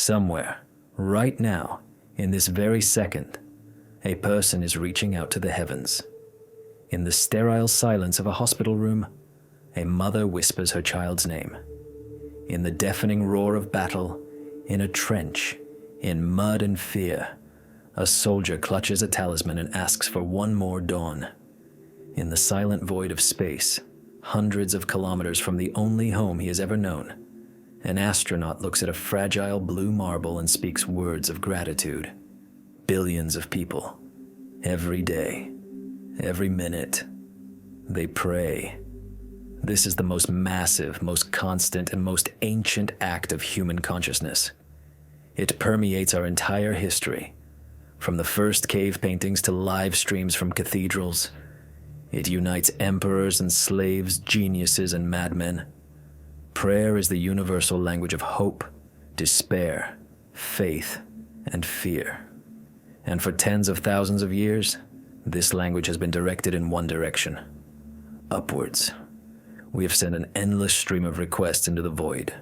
Somewhere, right now, in this very second, a person is reaching out to the heavens. In the sterile silence of a hospital room, a mother whispers her child's name. In the deafening roar of battle, in a trench, in mud and fear, a soldier clutches a talisman and asks for one more dawn. In the silent void of space, hundreds of kilometers from the only home he has ever known, an astronaut looks at a fragile blue marble and speaks words of gratitude. Billions of people, every day, every minute, they pray. This is the most massive, most constant, and most ancient act of human consciousness. It permeates our entire history, from the first cave paintings to live streams from cathedrals. It unites emperors and slaves, geniuses and madmen. Prayer is the universal language of hope, despair, faith, and fear. And for tens of thousands of years, this language has been directed in one direction: upwards. We have sent an endless stream of requests into the void.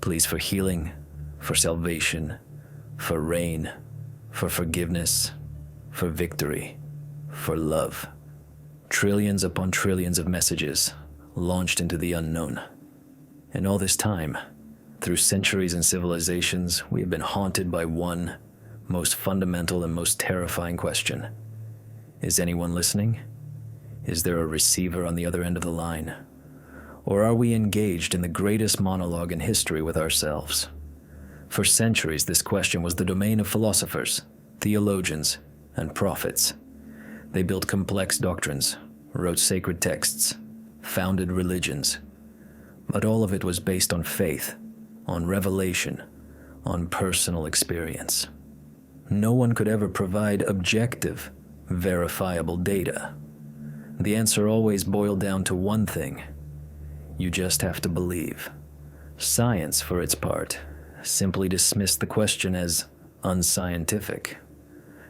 Pleas for healing, for salvation, for rain, for forgiveness, for victory, for love. Trillions upon trillions of messages launched into the unknown. And all this time, through centuries and civilizations, we have been haunted by one most fundamental and most terrifying question. Is anyone listening? Is there a receiver on the other end of the line? Or are we engaged in the greatest monologue in history with ourselves? For centuries, this question was the domain of philosophers, theologians, and prophets. They built complex doctrines, wrote sacred texts, founded religions. But all of it was based on faith, on revelation, on personal experience. No one could ever provide objective, verifiable data. The answer always boiled down to one thing: you just have to believe. Science, for its part, simply dismissed the question as unscientific.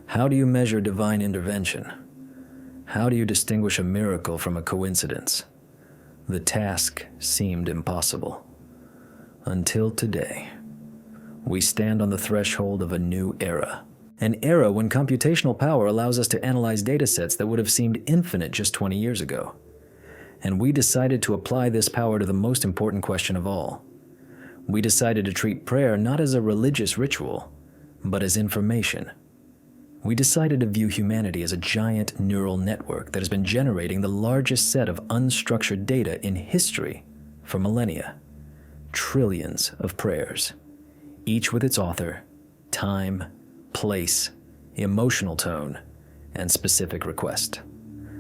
How do you measure divine intervention? How do you distinguish a miracle from a coincidence? The task seemed impossible. Until today. We stand on the threshold of a new era. An era when computational power allows us to analyze datasets that would have seemed infinite just 20 years ago. And we decided to apply this power to the most important question of all. We decided to treat prayer not as a religious ritual, but as information. We decided to view humanity as a giant neural network that has been generating the largest set of unstructured data in history for millennia. Trillions of prayers, each with its author, time, place, emotional tone, and specific request.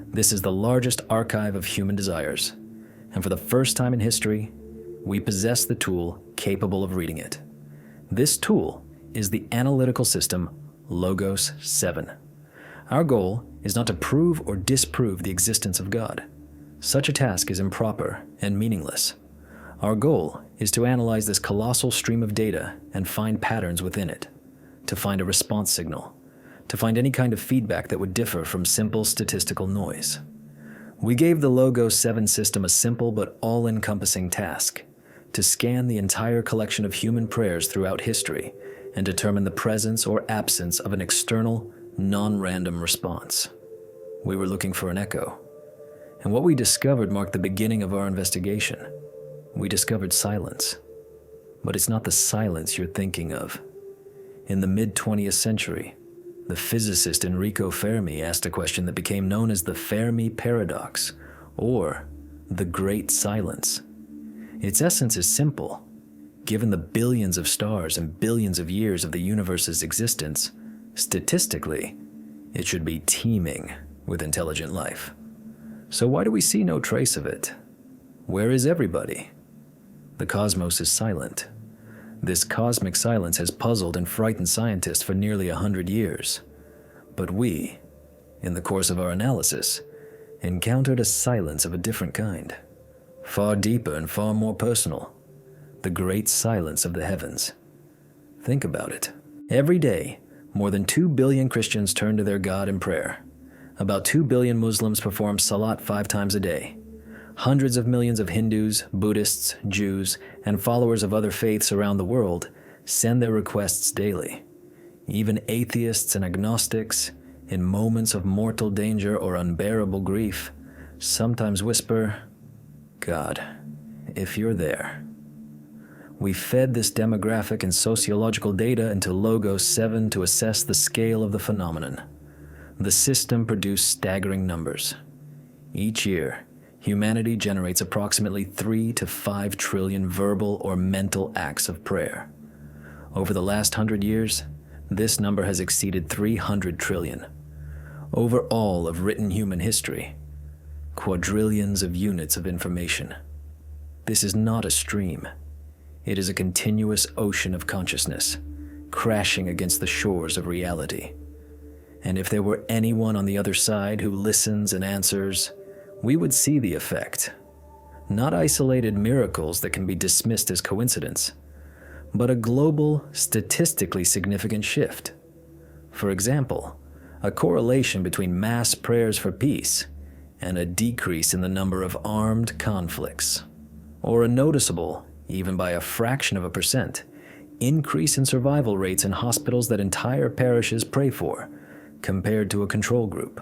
This is the largest archive of human desires, and for the first time in history, we possess the tool capable of reading it. This tool is the analytical system Logos 7. Our goal is not to prove or disprove the existence of God. Such a task is improper and meaningless. Our goal is to analyze this colossal stream of data and find patterns within it, to find a response signal, to find any kind of feedback that would differ from simple statistical noise. We gave the Logos 7 system a simple but all-encompassing task: to scan the entire collection of human prayers throughout history and determine the presence or absence of an external, non-random response. We were looking for an echo, and what we discovered marked the beginning of our investigation. We discovered silence, but it's not the silence you're thinking of. In the mid-20th century, the physicist Enrico Fermi asked a question that became known as the Fermi paradox, or the Great Silence. Its essence is simple. Given the billions of stars and billions of years of the universe's existence, statistically, it should be teeming with intelligent life. So why do we see no trace of it? Where is everybody? The cosmos is silent. This cosmic silence has puzzled and frightened scientists for nearly 100 years. But we, in the course of our analysis, encountered a silence of a different kind, far deeper and far more personal. The great silence of the heavens. Think about it. Every day, more than 2 billion Christians turn to their God in prayer. About 2 billion Muslims perform salat 5 times a day. Hundreds of millions of Hindus, Buddhists, Jews, and followers of other faiths around the world send their requests daily. Even atheists and agnostics, in moments of mortal danger or unbearable grief, sometimes whisper, "God, if you're there." We fed this demographic and sociological data into Logos 7 to assess the scale of the phenomenon. The system produced staggering numbers. Each year, humanity generates approximately 3 to 5 trillion verbal or mental acts of prayer. Over the last 100 years, this number has exceeded 300 trillion. Over all of written human history, quadrillions of units of information. This is not a stream. It is a continuous ocean of consciousness, crashing against the shores of reality. And if there were anyone on the other side who listens and answers, we would see the effect. Not isolated miracles that can be dismissed as coincidence, but a global, statistically significant shift. For example, a correlation between mass prayers for peace and a decrease in the number of armed conflicts, or a noticeable, even by a fraction of a percent, increase in survival rates in hospitals that entire parishes pray for, compared to a control group.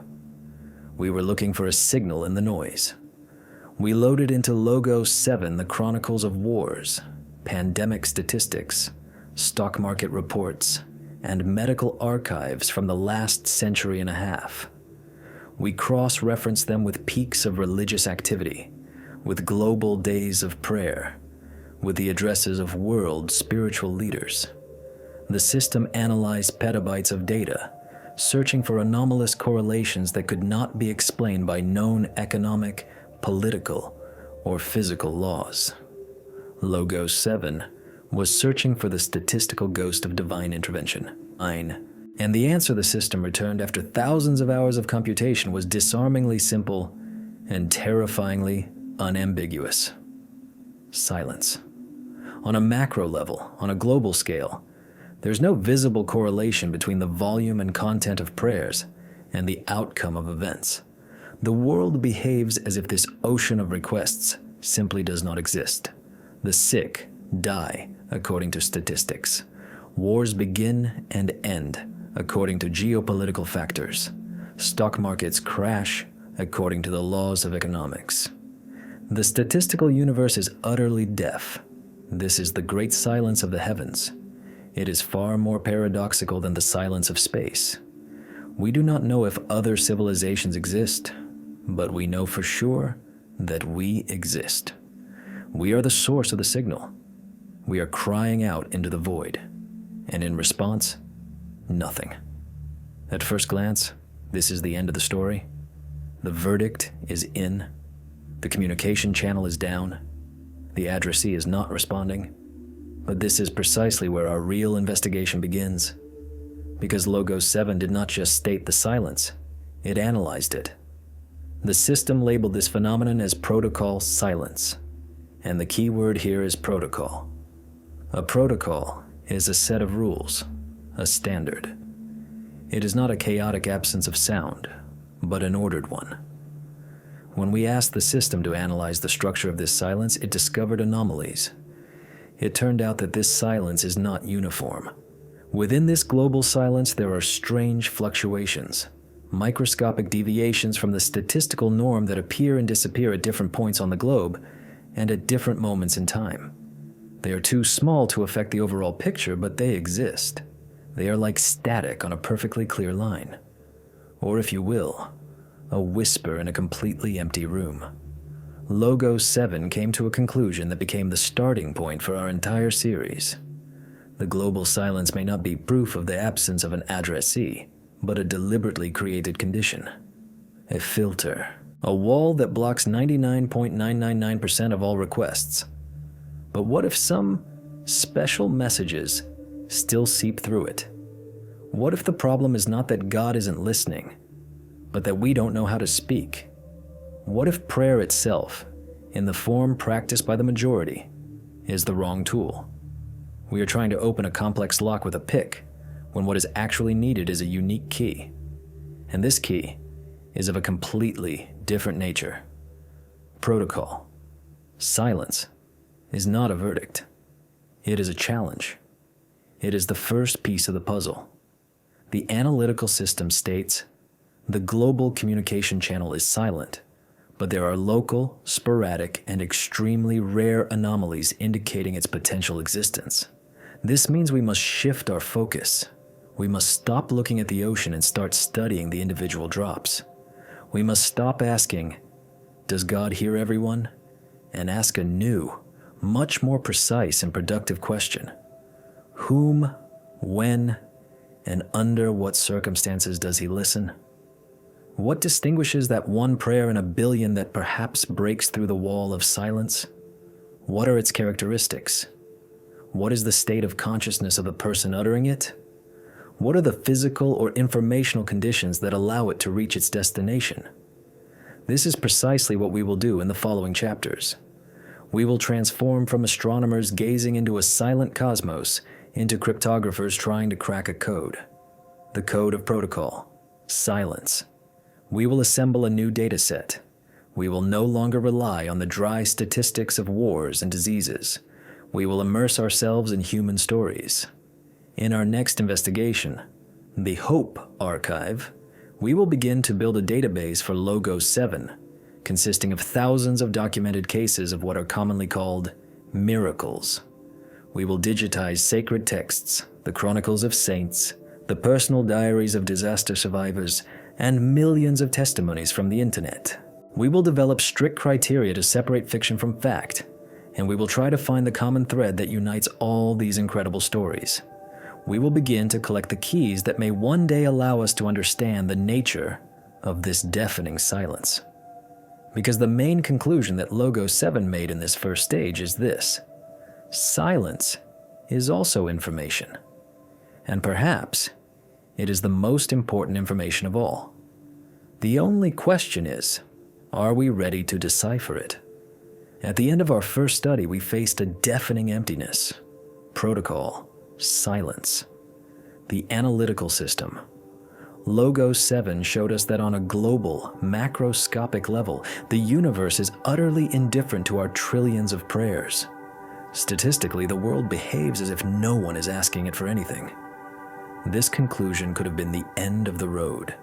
We were looking for a signal in the noise. We loaded into Logos 7 the chronicles of wars, pandemic statistics, stock market reports, and medical archives from the last century and a half. We cross-referenced them with peaks of religious activity, with global days of prayer, with the addresses of world spiritual leaders. The system analyzed petabytes of data, searching for anomalous correlations that could not be explained by known economic, political, or physical laws. Logos 7 was searching for the statistical ghost of divine intervention, and the answer the system returned after thousands of hours of computation was disarmingly simple and terrifyingly unambiguous. Silence. On a macro level, on a global scale, there's no visible correlation between the volume and content of prayers and the outcome of events. The world behaves as if this ocean of requests simply does not exist. The sick die according to statistics. Wars begin and end according to geopolitical factors. Stock markets crash according to the laws of economics. The statistical universe is utterly deaf. This is the great silence of the heavens. It is far more paradoxical than the silence of space. We do not know if other civilizations exist, but we know for sure that we exist. We are the source of the signal. We are crying out into the void, and in response, nothing. At first glance, this is the end of the story. The verdict is in. The communication channel is down. The addressee is not responding. But this is precisely where our real investigation begins. Because Logos 7 did not just state the silence, it analyzed it. The system labeled this phenomenon as protocol silence, and the key word here is protocol. A protocol is a set of rules, a standard. It is not a chaotic absence of sound, but an ordered one. When we asked the system to analyze the structure of this silence, it discovered anomalies. It turned out that this silence is not uniform. Within this global silence, there are strange fluctuations, microscopic deviations from the statistical norm that appear and disappear at different points on the globe and at different moments in time. They are too small to affect the overall picture, but they exist. They are like static on a perfectly clear line, or if you will, a whisper in a completely empty room. Logos 7 came to a conclusion that became the starting point for our entire series. The global silence may not be proof of the absence of an addressee, but a deliberately created condition. A filter. A wall that blocks 99.999% of all requests. But what if some special messages still seep through it? What if the problem is not that God isn't listening, but that we don't know how to speak? What if prayer itself, in the form practiced by the majority, is the wrong tool? We are trying to open a complex lock with a pick, when what is actually needed is a unique key. And this key is of a completely different nature. Protocol. Silence is not a verdict. It is a challenge. It is the first piece of the puzzle. The analytical system states, the global communication channel is silent, but there are local, sporadic, and extremely rare anomalies indicating its potential existence. This means we must shift our focus. We must stop looking at the ocean and start studying the individual drops. We must stop asking, does God hear everyone? And ask a new, much more precise and productive question. Whom, when, and under what circumstances does he listen? What distinguishes that one prayer in a billion that perhaps breaks through the wall of silence? What are its characteristics? What is the state of consciousness of the person uttering it? What are the physical or informational conditions that allow it to reach its destination? This is precisely what we will do in the following chapters. We will transform from astronomers gazing into a silent cosmos into cryptographers trying to crack a code. The code of protocol. Silence. We will assemble a new data set. We will no longer rely on the dry statistics of wars and diseases. We will immerse ourselves in human stories. In our next investigation, the Hope Archive, we will begin to build a database for Logos 7, consisting of thousands of documented cases of what are commonly called miracles. We will digitize sacred texts, the chronicles of saints, the personal diaries of disaster survivors, and millions of testimonies from the internet. We will develop strict criteria to separate fiction from fact, and we will try to find the common thread that unites all these incredible stories. We will begin to collect the keys that may one day allow us to understand the nature of this deafening silence. Because the main conclusion that Logos 7 made in this first stage is this: silence is also information. And perhaps it is the most important information of all. The only question is, are we ready to decipher it? At the end of our first study, we faced a deafening emptiness. Protocol, silence. The analytical system. Logos 7 showed us that on a global, macroscopic level, the universe is utterly indifferent to our trillions of prayers. Statistically, the world behaves as if no one is asking it for anything. This conclusion could have been the end of the road,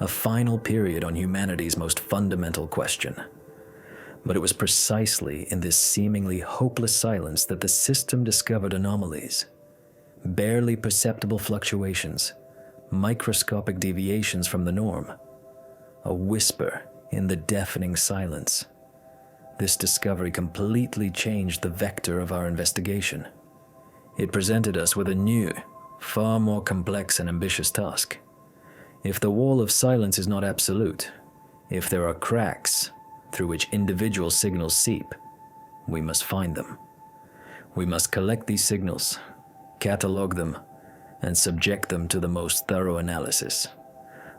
a final period on humanity's most fundamental question. But it was precisely in this seemingly hopeless silence that the system discovered anomalies, barely perceptible fluctuations, microscopic deviations from the norm, a whisper in the deafening silence. This discovery completely changed the vector of our investigation. It presented us with a new, far more complex and ambitious task. If the wall of silence is not absolute, if there are cracks through which individual signals seep, we must find them. We must collect these signals, catalog them, and subject them to the most thorough analysis.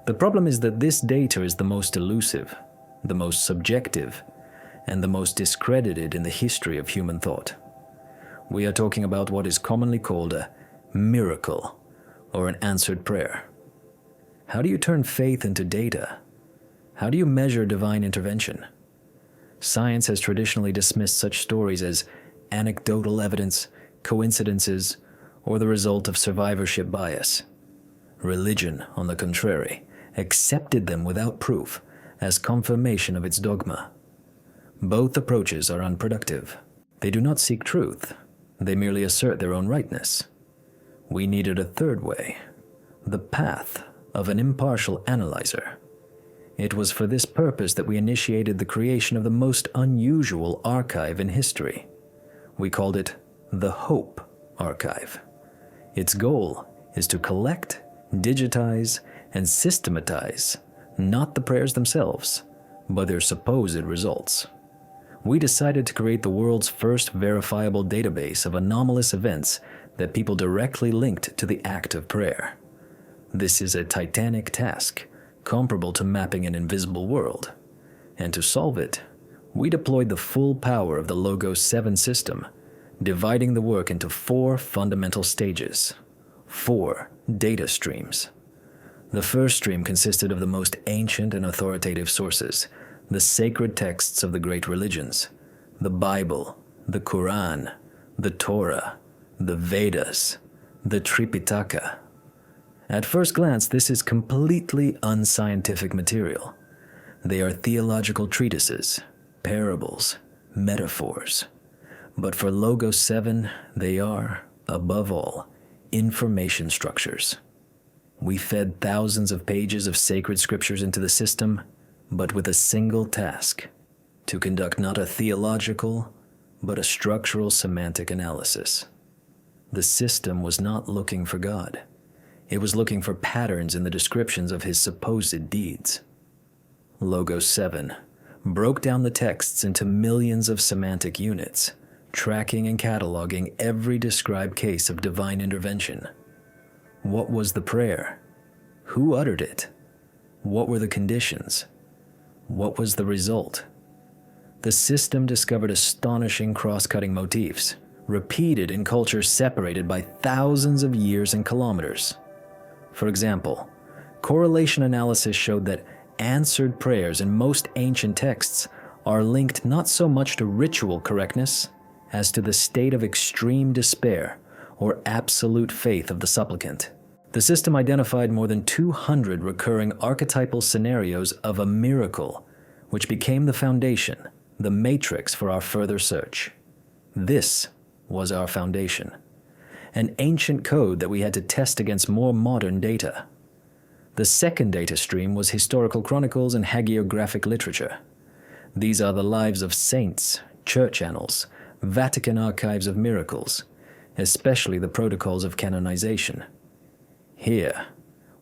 The problem is that this data is the most elusive, the most subjective, and the most discredited in the history of human thought. We are talking about what is commonly called a miracle or an answered prayer. How do you turn faith into data? How do you measure divine intervention? Science has traditionally dismissed such stories as anecdotal evidence, coincidences, or the result of survivorship bias. Religion, on the contrary, accepted them without proof as confirmation of its dogma. Both approaches are unproductive. They do not seek truth. They merely assert their own rightness. We needed a third way, the path of an impartial analyzer. It was for this purpose that we initiated the creation of the most unusual archive in history. We called it the Hope Archive. Its goal is to collect, digitize, and systematize not the prayers themselves, but their supposed results. We decided to create the world's first verifiable database of anomalous events that people directly linked to the act of prayer. This is a titanic task, comparable to mapping an invisible world. And to solve it, we deployed the full power of the Logos 7 system, dividing the work into 4 fundamental stages, 4 data streams. The first stream consisted of the most ancient and authoritative sources, the sacred texts of the great religions, the Bible, the Quran, the Torah, the Vedas, the Tripitaka. At first glance, this is completely unscientific material. They are theological treatises, parables, metaphors. But for Logos 7, they are, above all, information structures. We fed thousands of pages of sacred scriptures into the system, but with a single task: to conduct not a theological, but a structural semantic analysis. The system was not looking for God. It was looking for patterns in the descriptions of his supposed deeds. Logos 7 broke down the texts into millions of semantic units, tracking and cataloging every described case of divine intervention. What was the prayer? Who uttered it? What were the conditions? What was the result? The system discovered astonishing cross-cutting motifs, repeated in cultures separated by thousands of years and kilometers. For example, correlation analysis showed that answered prayers in most ancient texts are linked not so much to ritual correctness as to the state of extreme despair or absolute faith of the supplicant. The system identified more than 200 recurring archetypal scenarios of a miracle, which became the foundation, the matrix for our further search. This was our foundation, an ancient code that we had to test against more modern data. The second data stream was historical chronicles and hagiographic literature. These are the lives of saints, church annals, Vatican archives of miracles, especially the protocols of canonization. Here,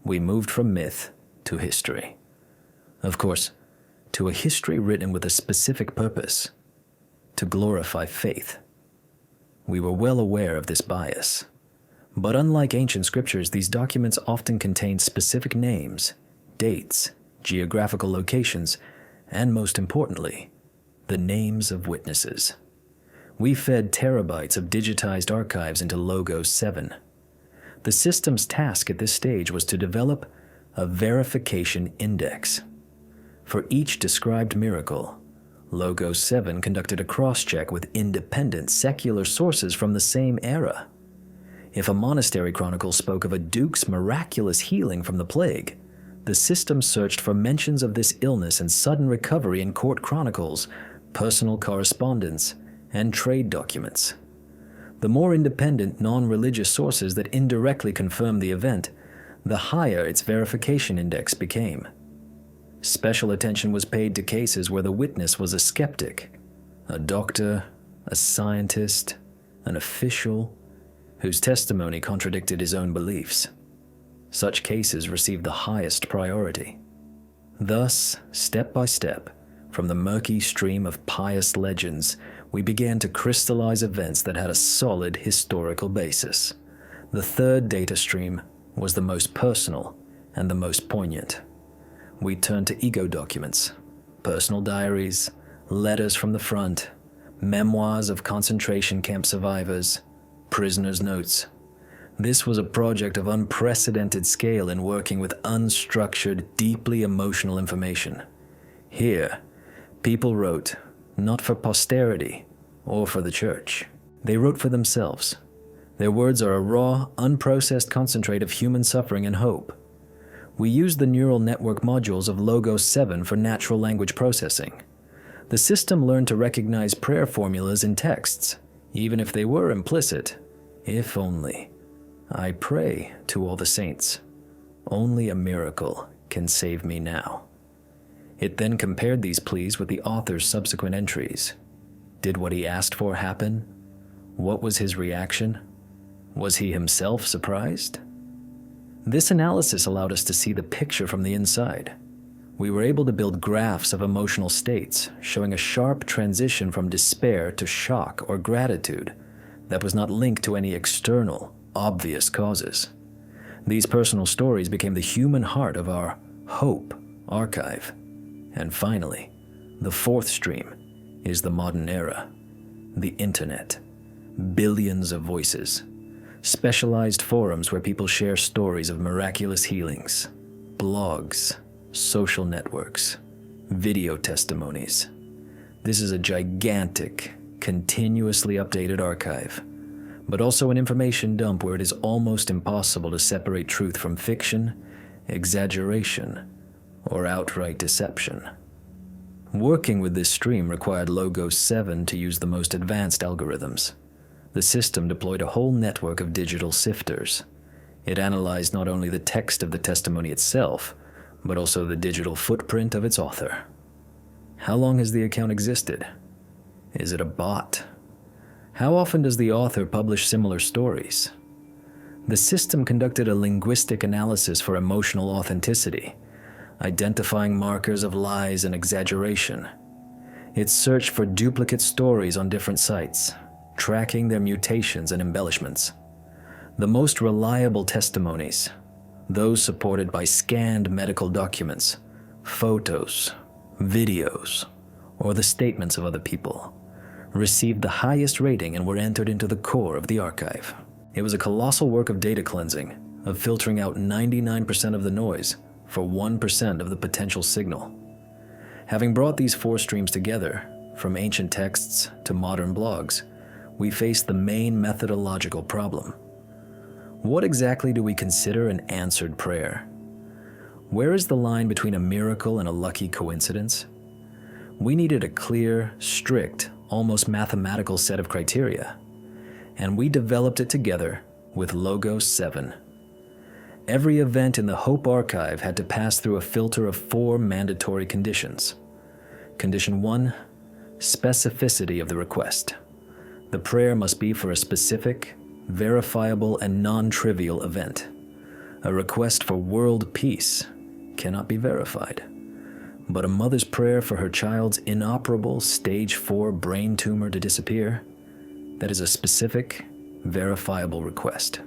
we moved from myth to history. Of course, to a history written with a specific purpose: to glorify faith. We were well aware of this bias. But unlike ancient scriptures, these documents often contain specific names, dates, geographical locations, and most importantly, the names of witnesses. We fed terabytes of digitized archives into Logos 7. The system's task at this stage was to develop a verification index. For each described miracle, Logos 7 conducted a cross-check with independent secular sources from the same era. If a monastery chronicle spoke of a duke's miraculous healing from the plague, the system searched for mentions of this illness and sudden recovery in court chronicles, personal correspondence, and trade documents. The more independent, non-religious sources that indirectly confirmed the event, the higher its verification index became. Special attention was paid to cases where the witness was a skeptic, a doctor, a scientist, an official, whose testimony contradicted his own beliefs. Such cases received the highest priority. Thus, step by step, from the murky stream of pious legends, we began to crystallize events that had a solid historical basis. The third data stream was the most personal and the most poignant. We turned to ego documents, personal diaries, letters from the front, memoirs of concentration camp survivors, prisoners' notes. This was a project of unprecedented scale in working with unstructured, deeply emotional information. Here, people wrote, not for posterity or for the church. They wrote for themselves. Their words are a raw, unprocessed concentrate of human suffering and hope. We used the neural network modules of Logos 7 for natural language processing. The system learned to recognize prayer formulas in texts, even if they were implicit. If only. I pray to all the saints. Only a miracle can save me now. It then compared these pleas with the author's subsequent entries. Did what he asked for happen? What was his reaction? Was he himself surprised? This analysis allowed us to see the picture from the inside. We were able to build graphs of emotional states, showing a sharp transition from despair to shock or gratitude that was not linked to any external, obvious causes. These personal stories became the human heart of our hope archive. And finally, the fourth stream is the modern era, the internet. Billions of voices, specialized forums where people share stories of miraculous healings, blogs, social networks, video testimonies. This is a gigantic, continuously updated archive. but also an information dump where it is almost impossible to separate truth from fiction, exaggeration, or outright deception. Working with this stream required Logos 7 to use the most advanced algorithms. The system deployed a whole network of digital sifters. It analyzed not only the text of the testimony itself, but also the digital footprint of its author. How long has the account existed? Is it a bot? How often does the author publish similar stories? The system conducted a linguistic analysis for emotional authenticity, identifying markers of lies and exaggeration. It searched for duplicate stories on different sites, tracking their mutations and embellishments. The most reliable testimonies, those supported by scanned medical documents, photos, videos, or the statements of other people, received the highest rating and were entered into the core of the archive. It was a colossal work of data cleansing, of filtering out 99% of the noise for 1% of the potential signal. Having brought these four streams together, from ancient texts to modern blogs, we face the main methodological problem. What exactly do we consider an answered prayer? Where is the line between a miracle and a lucky coincidence? We needed a clear, strict, almost mathematical set of criteria, and we developed it together with Logos 7. Every event in the Hope Archive had to pass through a filter of 4 mandatory conditions. Condition 1, specificity of the request. The prayer must be for a specific, verifiable, and non-trivial event. A request for world peace cannot be verified, but a mother's prayer for her child's inoperable stage 4 brain tumor to disappear, that is a specific, verifiable request.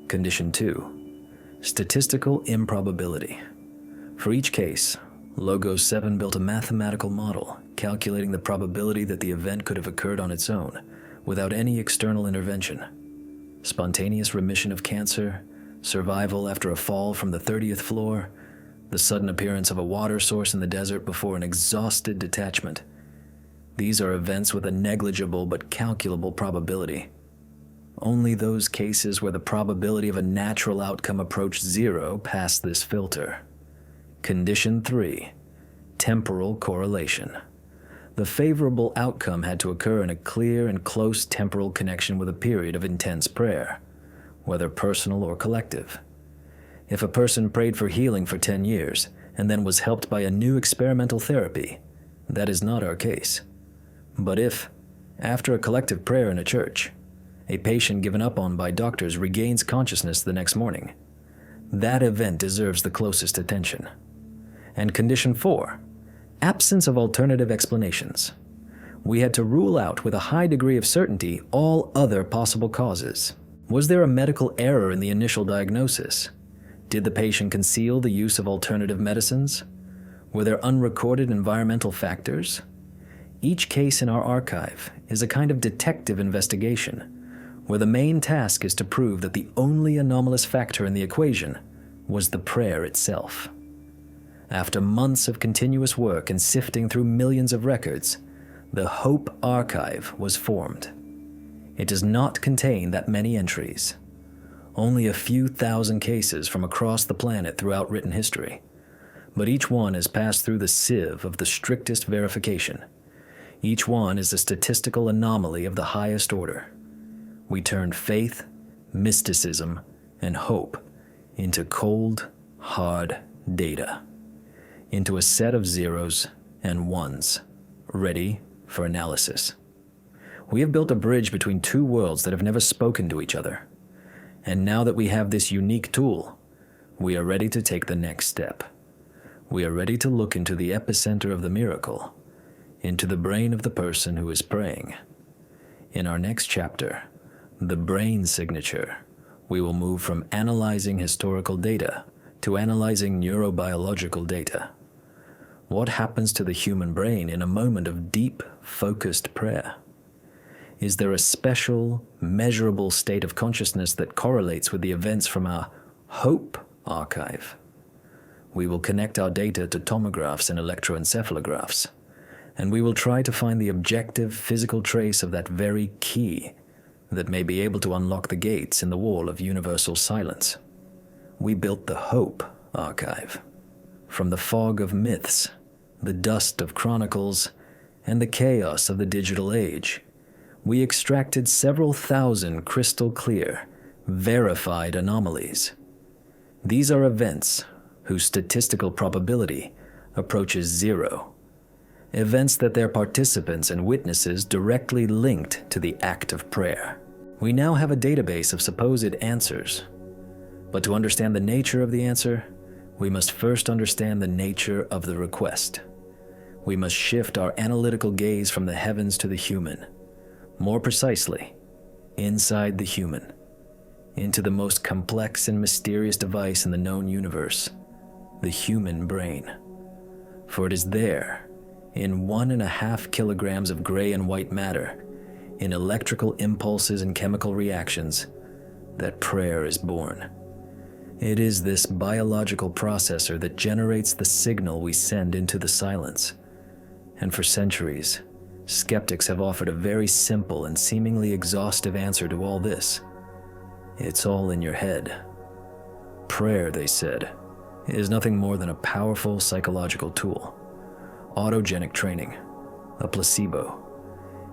Condition 2, statistical improbability. For each case, Logos 7 built a mathematical model calculating the probability that the event could have occurred on its own, without any external intervention. Spontaneous remission of cancer, survival after a fall from the 30th floor, the sudden appearance of a water source in the desert before an exhausted detachment. These are events with a negligible but calculable probability. Only those cases where the probability of a natural outcome approached 0 pass this filter. Condition 3, temporal correlation. The favorable outcome had to occur in a clear and close temporal connection with a period of intense prayer, whether personal or collective. If a person prayed for healing for 10 years and then was helped by a new experimental therapy, that is not our case. But if, after a collective prayer in a church, a patient given up on by doctors regains consciousness the next morning, that event deserves the closest attention. And condition 4, absence of alternative explanations. We had to rule out with a high degree of certainty all other possible causes. Was there a medical error in the initial diagnosis? Did the patient conceal the use of alternative medicines? Were there unrecorded environmental factors? Each case in our archive is a kind of detective investigation, where the main task is to prove that the only anomalous factor in the equation was the prayer itself. After months of continuous work and sifting through millions of records, the Hope Archive was formed. It does not contain that many entries. Only a few thousand cases from across the planet throughout written history, but each one has passed through the sieve of the strictest verification. Each one is a statistical anomaly of the highest order. We turned faith, mysticism, and hope into cold, hard data, into a set of zeros and ones, ready for analysis. We have built a bridge between two worlds that have never spoken to each other. And now that we have this unique tool, we are ready to take the next step. We are ready to look into the epicenter of the miracle, into the brain of the person who is praying. In our next chapter, the brain signature, we will move from analyzing historical data to analyzing neurobiological data. What happens to the human brain in a moment of deep, focused prayer? Is there a special, measurable state of consciousness that correlates with the events from our Hope Archive? We will connect our data to tomographs and electroencephalographs, and we will try to find the objective physical trace of that very key, that may be able to unlock the gates in the wall of universal silence. We built the Hope Archive. From the fog of myths, the dust of chronicles, and the chaos of the digital age, we extracted several thousand crystal clear, verified anomalies. These are events whose statistical probability approaches zero. Events that their participants and witnesses directly linked to the act of prayer. We now have a database of supposed answers. But to understand the nature of the answer, we must first understand the nature of the request. We must shift our analytical gaze from the heavens to the human. More precisely, inside the human, into the most complex and mysterious device in the known universe, the human brain. For it is there, in 1.5 kilograms of gray and white matter, in electrical impulses and chemical reactions, that prayer is born. It is this biological processor that generates the signal we send into the silence. And for centuries, skeptics have offered a very simple and seemingly exhaustive answer to all this. It's all in your head. Prayer, they said, is nothing more than a powerful psychological tool. Autogenic training, a placebo.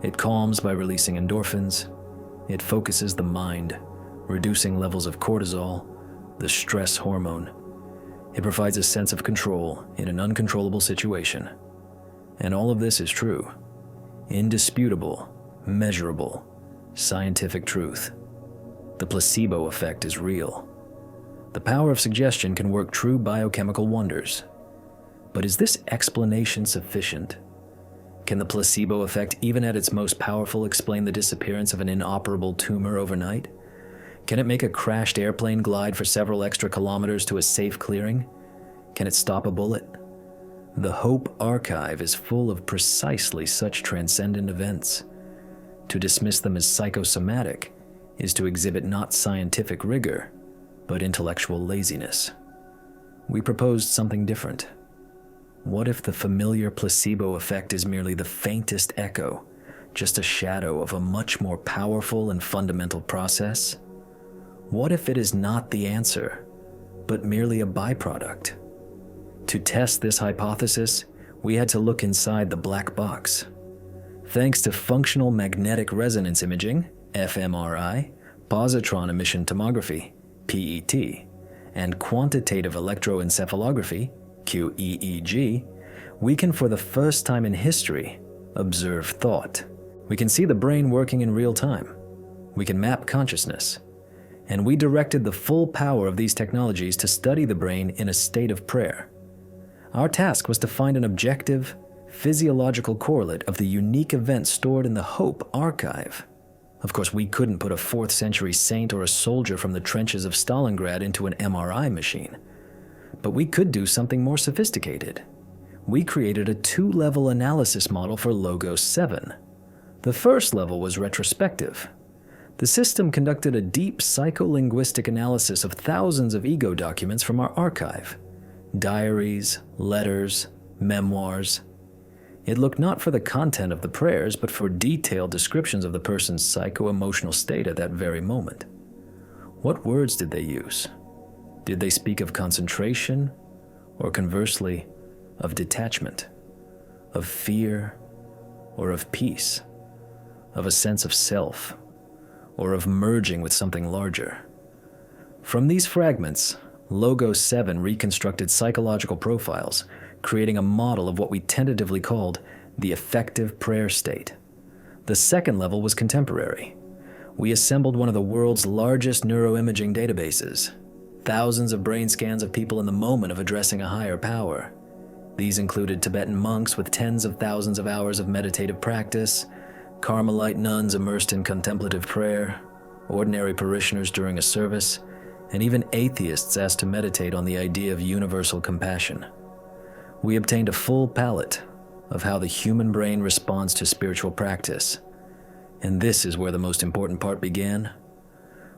It calms by releasing endorphins. It focuses the mind, reducing levels of cortisol, the stress hormone. It provides a sense of control in an uncontrollable situation. And all of this is true. Indisputable, measurable, scientific truth. The placebo effect is real. The power of suggestion can work true biochemical wonders. But is this explanation sufficient? Can the placebo effect, even at its most powerful, explain the disappearance of an inoperable tumor overnight? Can it make a crashed airplane glide for several extra kilometers to a safe clearing? Can it stop a bullet? The Hope Archive is full of precisely such transcendent events. To dismiss them as psychosomatic is to exhibit not scientific rigor, but intellectual laziness. We proposed something different. What if the familiar placebo effect is merely the faintest echo, just a shadow of a much more powerful and fundamental process? What if it is not the answer, but merely a byproduct? To test this hypothesis, we had to look inside the black box. Thanks to functional magnetic resonance imaging, fMRI, positron emission tomography, PET, and quantitative electroencephalography, QEEG, we can for the first time in history observe thought. We can see the brain working in real time. We can map consciousness. And we directed the full power of these technologies to study the brain in a state of prayer. Our task was to find an objective, physiological correlate of the unique events stored in the Hope Archive. Of course, we couldn't put a 4th century saint or a soldier from the trenches of Stalingrad into an MRI machine. But we could do something more sophisticated. We created a 2-level analysis model for Logos 7. The first level was retrospective. The system conducted a deep psycholinguistic analysis of thousands of ego documents from our archive. Diaries, letters, memoirs. It looked not for the content of the prayers, but for detailed descriptions of the person's psycho-emotional state at that very moment. What words did they use? Did they speak of concentration, or conversely, of detachment, of fear, or of peace, of a sense of self, or of merging with something larger? From these fragments, Logos 7 reconstructed psychological profiles, creating a model of what we tentatively called the effective prayer state. The second level was contemporary. We assembled one of the world's largest neuroimaging databases, thousands of brain scans of people in the moment of addressing a higher power. These included Tibetan monks with tens of thousands of hours of meditative practice, Carmelite nuns immersed in contemplative prayer, ordinary parishioners during a service, and even atheists asked to meditate on the idea of universal compassion. We obtained a full palette of how the human brain responds to spiritual practice. And this is where the most important part began.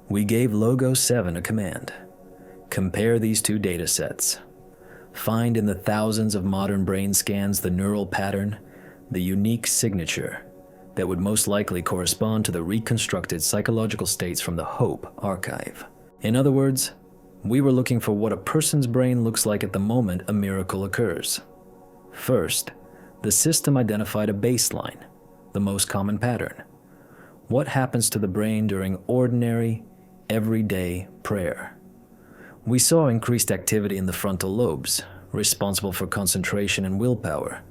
We gave Logos 7 a command. Compare these two data sets. Find in the thousands of modern brain scans the neural pattern, the unique signature, that would most likely correspond to the reconstructed psychological states from the Hope archive. In other words, we were looking for what a person's brain looks like at the moment a miracle occurs. First, the system identified a baseline, the most common pattern. What happens to the brain during ordinary, everyday prayer? We saw increased activity in the frontal lobes, responsible for concentration and willpower.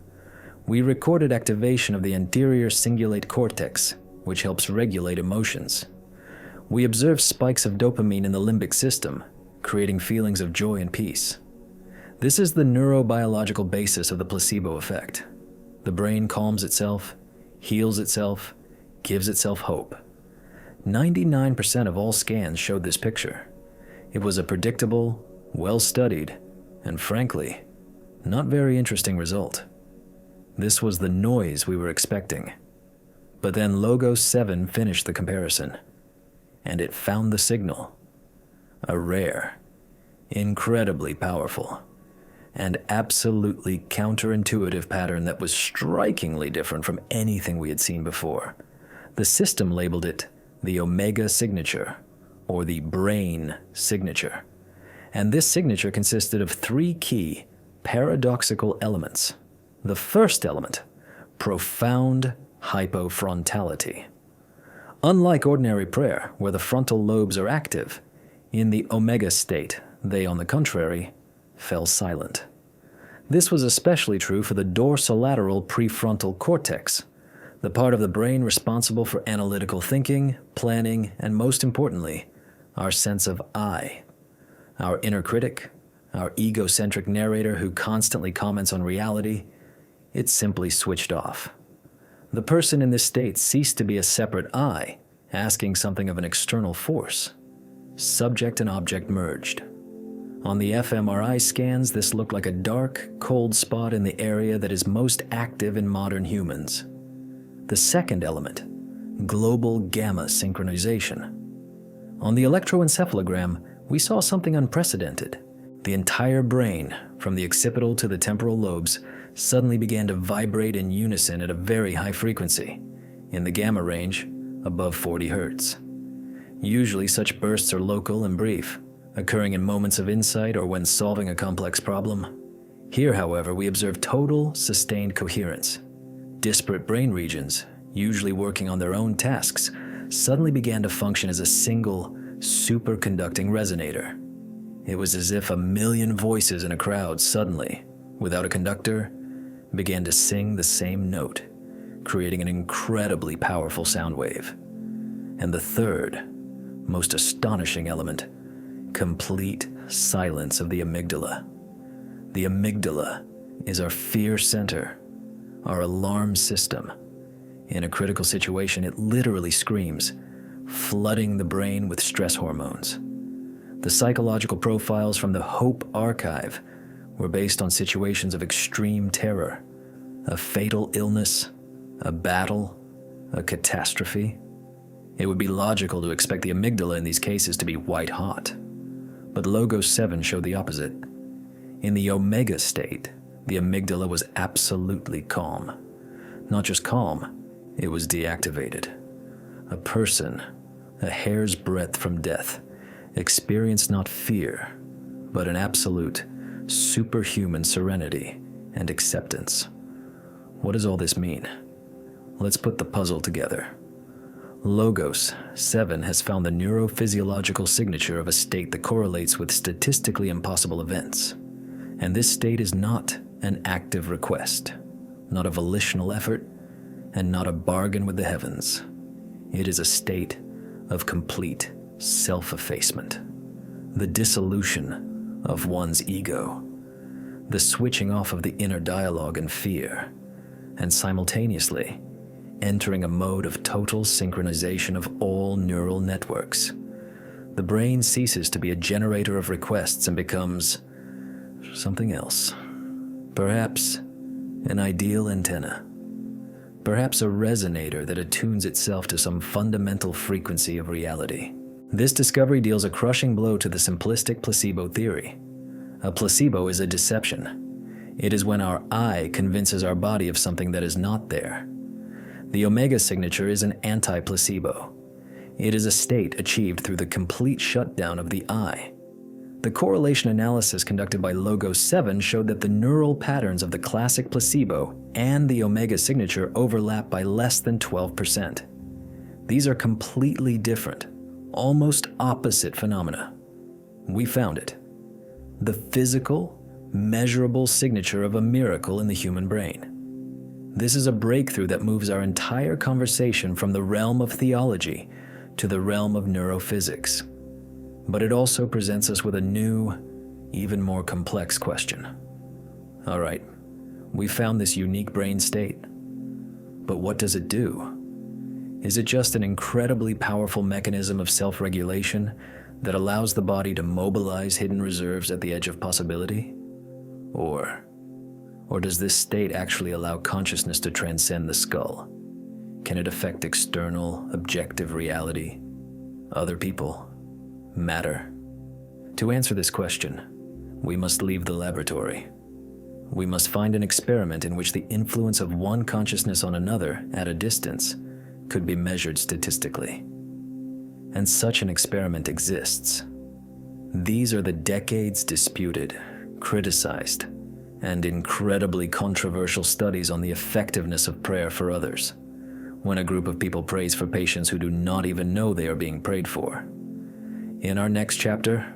We recorded activation of the anterior cingulate cortex, which helps regulate emotions. We observed spikes of dopamine in the limbic system, creating feelings of joy and peace. This is the neurobiological basis of the placebo effect. The brain calms itself, heals itself, gives itself hope. 99% of all scans showed this picture. It was a predictable, well-studied, and frankly, not very interesting result. This was the noise we were expecting. But then Logos 7 finished the comparison, and it found the signal. A rare, incredibly powerful, and absolutely counterintuitive pattern that was strikingly different from anything we had seen before. The system labeled it the Omega signature, or the brain signature. And this signature consisted of 3 key, paradoxical elements. The first element, profound hypofrontality. Unlike ordinary prayer, where the frontal lobes are active, in the Omega state, they, on the contrary, fell silent. This was especially true for the dorsolateral prefrontal cortex, the part of the brain responsible for analytical thinking, planning, and most importantly, our sense of I. Our inner critic, our egocentric narrator who constantly comments on reality, it simply switched off. The person in this state ceased to be a separate I, asking something of an external force. Subject and object merged. On the fMRI scans, this looked like a dark, cold spot in the area that is most active in modern humans. The second element, global gamma synchronization. On the electroencephalogram, we saw something unprecedented. The entire brain, from the occipital to the temporal lobes, suddenly began to vibrate in unison at a very high frequency, in the gamma range, above 40 Hz. Usually such bursts are local and brief, occurring in moments of insight or when solving a complex problem. Here, however, we observe total, sustained coherence. Disparate brain regions, usually working on their own tasks, suddenly began to function as a single, superconducting resonator. It was as if a million voices in a crowd suddenly, without a conductor, began to sing the same note, creating an incredibly powerful sound wave. And the third, most astonishing element, complete silence of the amygdala. The amygdala is our fear center, our alarm system. In a critical situation, it literally screams, flooding the brain with stress hormones. The psychological profiles from the Hope archive were based on situations of extreme terror, a fatal illness, a battle, a catastrophe. It would be logical to expect the amygdala in these cases to be white hot. But Logos 7 showed the opposite. In the Omega state, the amygdala was absolutely calm. Not just calm, it was deactivated. A person, a hair's breadth from death, experienced not fear, but an absolute, superhuman serenity and acceptance. What does all this mean? Let's put the puzzle together. Logos 7 has found the neurophysiological signature of a state that correlates with statistically impossible events. And this state is not an active request, not a volitional effort, and not a bargain with the heavens. It is a state of complete self-effacement, the dissolution of one's ego, the switching off of the inner dialogue and fear, and simultaneously entering a mode of total synchronization of all neural networks. The brain ceases to be a generator of requests and becomes something else. Perhaps an ideal antenna. Perhaps a resonator that attunes itself to some fundamental frequency of reality. This discovery deals a crushing blow to the simplistic placebo theory. A placebo is a deception. It is when our I convinces our body of something that is not there. The omega signature is an anti-placebo. It is a state achieved through the complete shutdown of the I. The correlation analysis conducted by Logos 7 showed that the neural patterns of the classic placebo and the omega signature overlap by less than 12%. These are completely different, almost opposite phenomena. We found it. The physical, measurable signature of a miracle in the human brain. This is a breakthrough that moves our entire conversation from the realm of theology to the realm of neurophysics. But it also presents us with a new, even more complex question. All right, we found this unique brain state. But what does it do? Is it just an incredibly powerful mechanism of self-regulation that allows the body to mobilize hidden reserves at the edge of possibility? Or does this state actually allow consciousness to transcend the skull? Can it affect external, objective reality, other people, matter? To answer this question, we must leave the laboratory. We must find an experiment in which the influence of one consciousness on another at a distance could be measured statistically. And such an experiment exists. These are the decades disputed, criticized, and incredibly controversial studies on the effectiveness of prayer for others, when a group of people prays for patients who do not even know they are being prayed for. In our next chapter,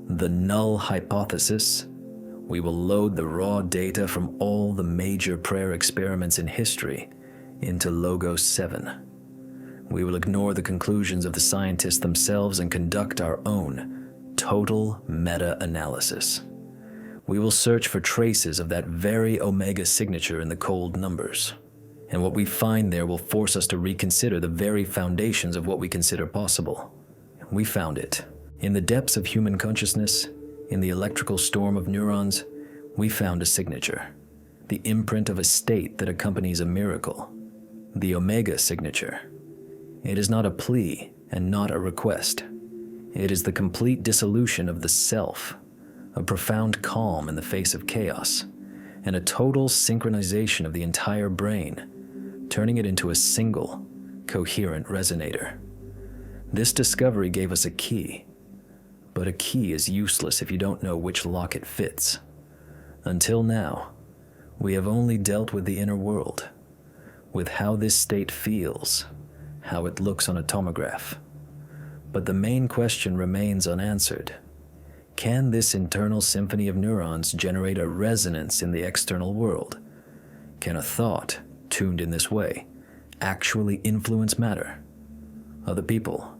The Null Hypothesis, we will load the raw data from all the major prayer experiments in history into Logos 7. We will ignore the conclusions of the scientists themselves and conduct our own total meta-analysis. We will search for traces of that very omega signature in the cold numbers. And what we find there will force us to reconsider the very foundations of what we consider possible. We found it. In the depths of human consciousness, in the electrical storm of neurons, we found a signature. The imprint of a state that accompanies a miracle. The omega signature. It is not a plea and not a request. It is the complete dissolution of the self, a profound calm in the face of chaos, and a total synchronization of the entire brain, turning it into a single, coherent resonator. This discovery gave us a key, but a key is useless if you don't know which lock it fits. Until now, we have only dealt with the inner world, with how this state feels, how it looks on a tomograph. But the main question remains unanswered. Can this internal symphony of neurons generate a resonance in the external world? Can a thought, tuned in this way, actually influence matter? Other people?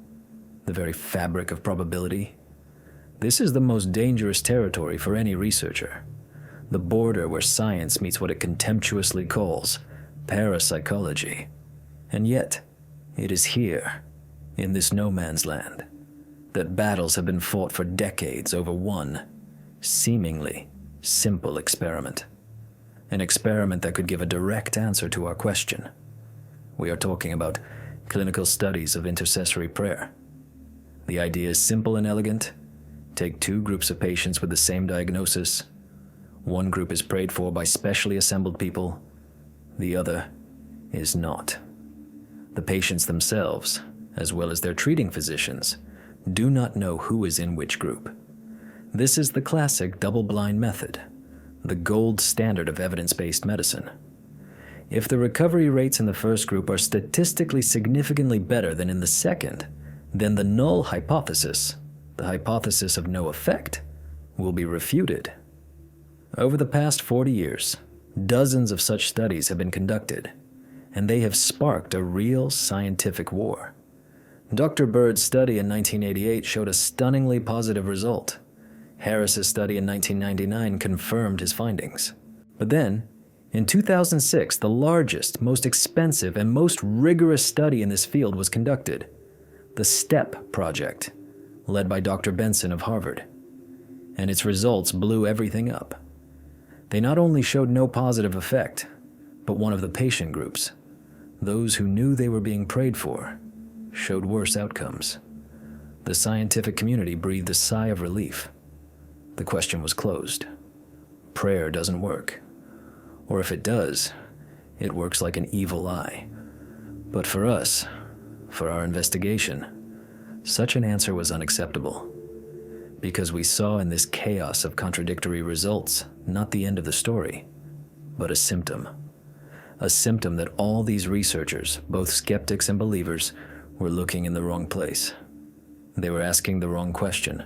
The very fabric of probability? This is the most dangerous territory for any researcher. The border where science meets what it contemptuously calls parapsychology. And yet, it is here, in this no man's land, that battles have been fought for decades over one, seemingly simple experiment. An experiment that could give a direct answer to our question. We are talking about clinical studies of intercessory prayer. The idea is simple and elegant. Take two groups of patients with the same diagnosis. One group is prayed for by specially assembled people. The other is not. The patients themselves, as well as their treating physicians, do not know who is in which group. This is the classic double-blind method, the gold standard of evidence-based medicine. If the recovery rates in the first group are statistically significantly better than in the second, then the null hypothesis, the hypothesis of no effect, will be refuted. Over the past 40 years, dozens of such studies have been conducted, and they have sparked a real scientific war. Dr. Bird's study in 1988 showed a stunningly positive result. Harris's study in 1999 confirmed his findings. But then, in 2006, the largest, most expensive, and most rigorous study in this field was conducted, the STEP project, led by Dr. Benson of Harvard. And its results blew everything up. They not only showed no positive effect, but one of the patient groups, those who knew they were being prayed for, showed worse outcomes. The scientific community breathed a sigh of relief. The question was closed. Prayer doesn't work. Or if it does, it works like an evil eye. But for us, for our investigation, such an answer was unacceptable, because we saw in this chaos of contradictory results not the end of the story, but a symptom. A symptom that all these researchers, both skeptics and believers, were looking in the wrong place. They were asking the wrong question.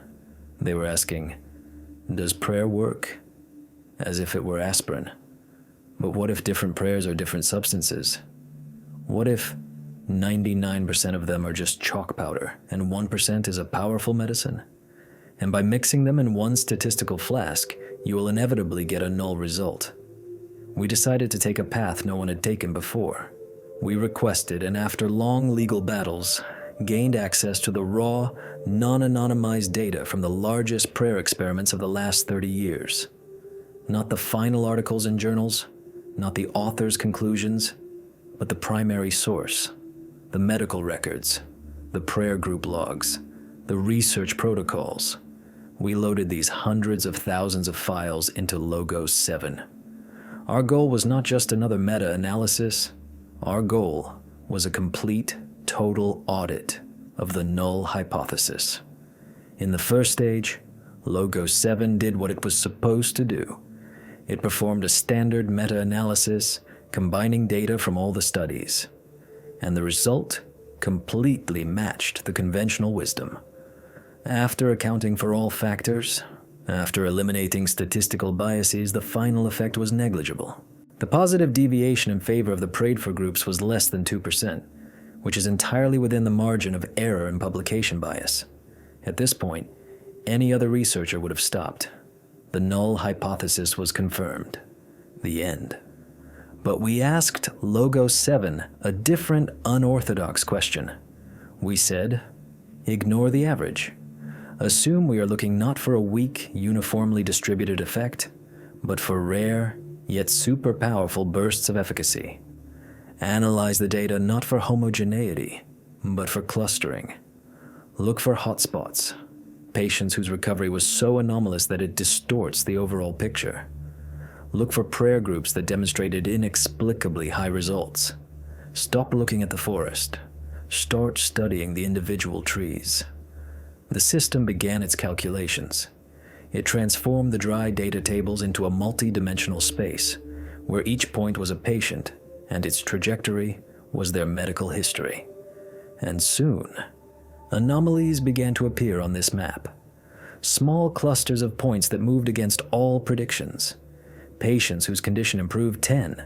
They were asking, does prayer work? As if it were aspirin. But what if different prayers are different substances? What if 99% of them are just chalk powder and 1% is a powerful medicine? And by mixing them in one statistical flask, you will inevitably get a null result. We decided to take a path no one had taken before. We requested, and after long legal battles, gained access to the raw, non-anonymized data from the largest prayer experiments of the last 30 years. Not the final articles in journals, not the author's conclusions, but the primary source, the medical records, the prayer group logs, the research protocols. We loaded these hundreds of thousands of files into Logos 7. Our goal was not just another meta-analysis. Our goal was a complete, total audit of the null hypothesis. In the first stage, Logos 7 did what it was supposed to do. It performed a standard meta-analysis, combining data from all the studies. And the result completely matched the conventional wisdom. After accounting for all factors, after eliminating statistical biases, the final effect was negligible. The positive deviation in favor of the prayed-for groups was less than 2%, which is entirely within the margin of error and publication bias. At this point, any other researcher would have stopped. The null hypothesis was confirmed. The end. But we asked Logos 7 a different, unorthodox question. We said, ignore the average. Assume we are looking not for a weak, uniformly distributed effect, but for rare, yet super powerful bursts of efficacy. Analyze the data not for homogeneity, but for clustering. Look for hotspots, patients whose recovery was so anomalous that it distorts the overall picture. Look for prayer groups that demonstrated inexplicably high results. Stop looking at the forest. Start studying the individual trees. The system began its calculations. It transformed the dry data tables into a multi-dimensional space, where each point was a patient, and its trajectory was their medical history. And soon, anomalies began to appear on this map. Small clusters of points that moved against all predictions. Patients whose condition improved 10,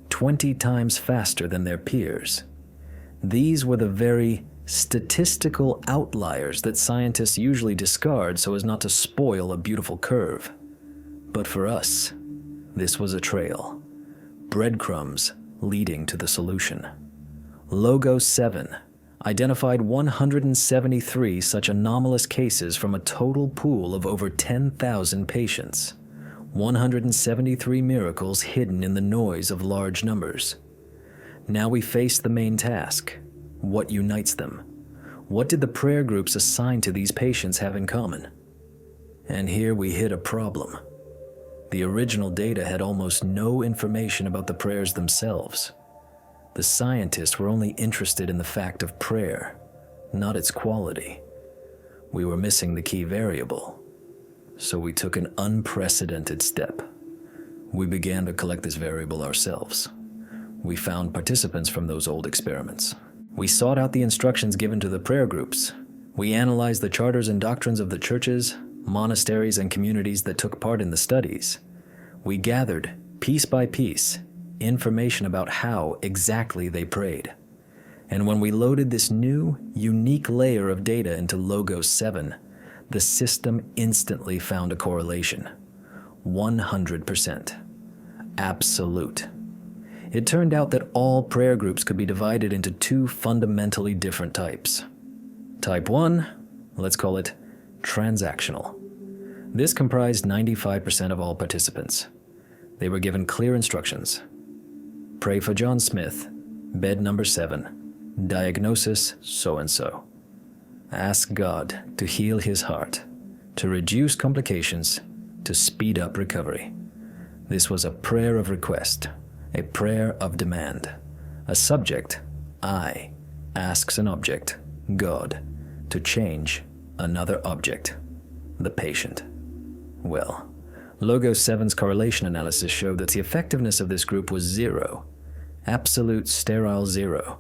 20 times faster than their peers. These were the very statistical outliers that scientists usually discard so as not to spoil a beautiful curve. But for us, this was a trail. Breadcrumbs leading to the solution. Logos 7 identified 173 such anomalous cases from a total pool of over 10,000 patients. 173 miracles hidden in the noise of large numbers. Now we face the main task. What unites them? What did the prayer groups assigned to these patients have in common? And here we hit a problem. The original data had almost no information about the prayers themselves. The scientists were only interested in the fact of prayer, not its quality. We were missing the key variable. So we took an unprecedented step. We began to collect this variable ourselves. We found participants from those old experiments. We sought out the instructions given to the prayer groups. We analyzed the charters and doctrines of the churches, monasteries, and communities that took part in the studies. We gathered, piece by piece, information about how exactly they prayed. And when we loaded this new, unique layer of data into Logos 7, the system instantly found a correlation. 100%. Absolute. It turned out that all prayer groups could be divided into two fundamentally different types. Type 1, let's call it transactional. This comprised 95% of all participants. They were given clear instructions. Pray for John Smith, bed number 7, diagnosis so-and-so. Ask God to heal his heart, to reduce complications, to speed up recovery. This was a prayer of request, a prayer of demand, a subject I asks an object, God, to change another object, the patient. Well, Logos 7's correlation analysis showed that the effectiveness of this group was zero. Absolute sterile zero.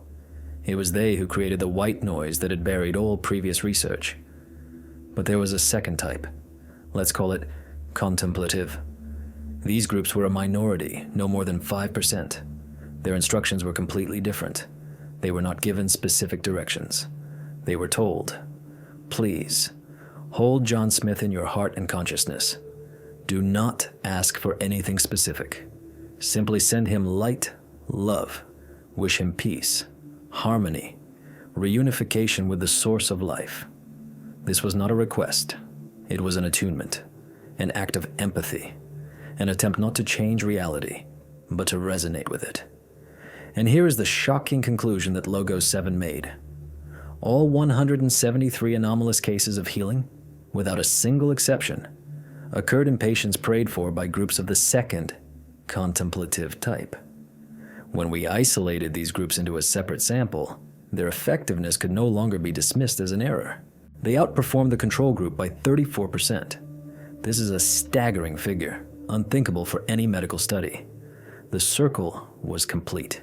It was they who created the white noise that had buried all previous research. But there was a second type. Let's call it contemplative. These groups were a minority, no more than 5%. Their instructions were completely different. They were not given specific directions. They were told, please, hold John Smith in your heart and consciousness. Do not ask for anything specific. Simply send him light, love, wish him peace, harmony, reunification with the source of life. This was not a request. It was an attunement, an act of empathy, an attempt not to change reality, but to resonate with it. And here is the shocking conclusion that Logos 7 made. All 173 anomalous cases of healing, without a single exception, occurred in patients prayed for by groups of the second, contemplative type. When we isolated these groups into a separate sample, their effectiveness could no longer be dismissed as an error. They outperformed the control group by 34%. This is a staggering figure, unthinkable for any medical study. The circle was complete.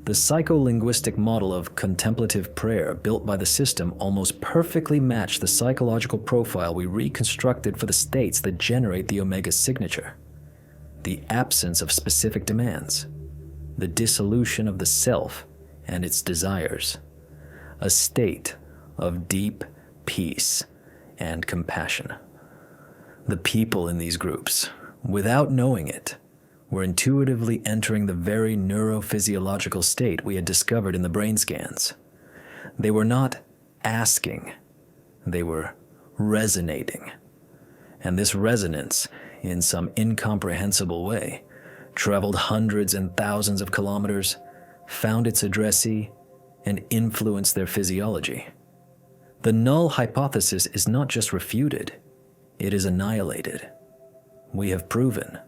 The psycholinguistic model of contemplative prayer built by the system almost perfectly matched the psychological profile we reconstructed for the states that generate the Omega signature. The absence of specific demands. The dissolution of the self and its desires. A state of deep peace and compassion. The people in these groups, without knowing it, were intuitively entering the very neurophysiological state we had discovered in the brain scans. They were not asking, they were resonating. And this resonance, in some incomprehensible way, traveled hundreds and thousands of kilometers, found its addressee, and influenced their physiology. The null hypothesis is not just refuted, it is annihilated. We have proven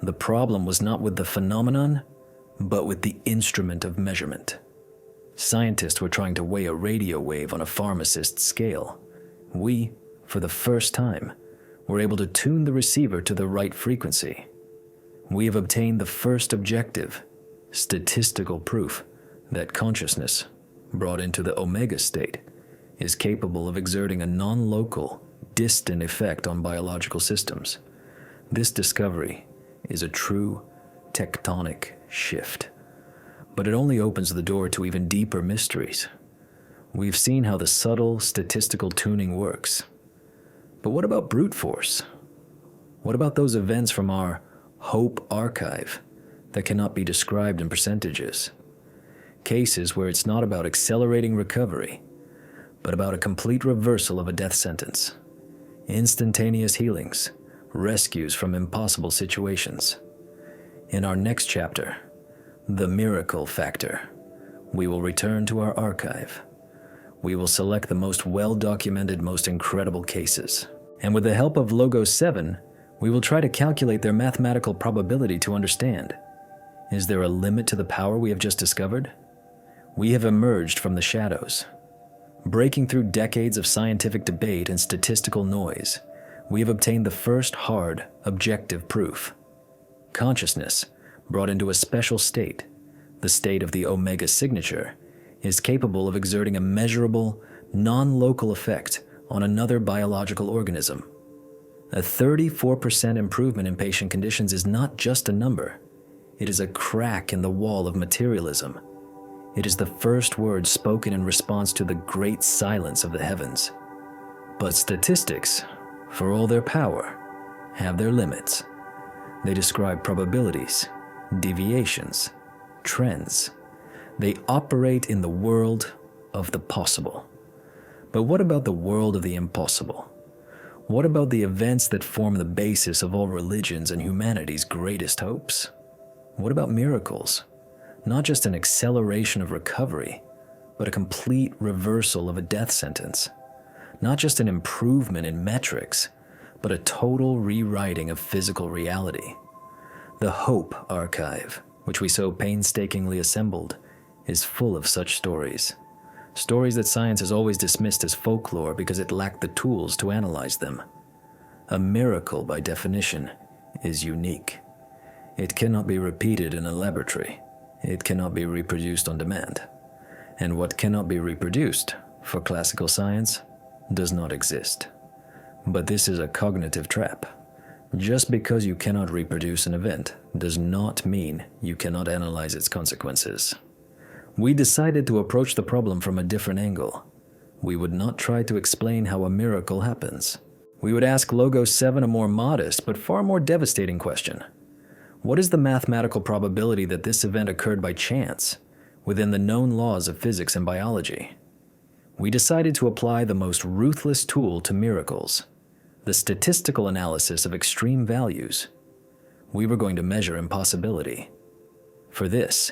the problem was not with the phenomenon, but with the instrument of measurement. Scientists were trying to weigh a radio wave on a pharmacist's scale. We, for the first time, were able to tune the receiver to the right frequency. We have obtained the first objective, statistical proof that consciousness, brought into the Omega state, is capable of exerting a non-local, distant effect on biological systems. This discovery is a true tectonic shift. But it only opens the door to even deeper mysteries. We've seen how the subtle statistical tuning works. But what about brute force? What about those events from our hope archive that cannot be described in percentages? Cases where it's not about accelerating recovery, but about a complete reversal of a death sentence. Instantaneous healings, rescues from impossible situations. In our next chapter, The Miracle Factor, we will return to our archive. We will select the most well-documented, most incredible cases. And with the help of Logos 7, we will try to calculate their mathematical probability to understand. Is there a limit to the power we have just discovered? We have emerged from the shadows. Breaking through decades of scientific debate and statistical noise, we have obtained the first hard, objective proof. Consciousness, brought into a special state, the state of the Omega signature, is capable of exerting a measurable, non-local effect on another biological organism. A 34% improvement in patient conditions is not just a number. It is a crack in the wall of materialism. It is the first word spoken in response to the great silence of the heavens. But statistics, for all their power, have their limits. They describe probabilities, deviations, trends. They operate in the world of the possible. But what about the world of the impossible? What about the events that form the basis of all religions and humanity's greatest hopes? What about miracles? Not just an acceleration of recovery, but a complete reversal of a death sentence. Not just an improvement in metrics, but a total rewriting of physical reality. The Hope Archive, which we so painstakingly assembled, is full of such stories. Stories that science has always dismissed as folklore because it lacked the tools to analyze them. A miracle, by definition, is unique. It cannot be repeated in a laboratory. It cannot be reproduced on demand. And what cannot be reproduced, for classical science, does not exist. But this is a cognitive trap. Just because you cannot reproduce an event does not mean you cannot analyze its consequences. We decided to approach the problem from a different angle. We would not try to explain how a miracle happens. We would ask Logos 7 a more modest but far more devastating question. What is the mathematical probability that this event occurred by chance within the known laws of physics and biology? We decided to apply the most ruthless tool to miracles, the statistical analysis of extreme values. We were going to measure impossibility. For this,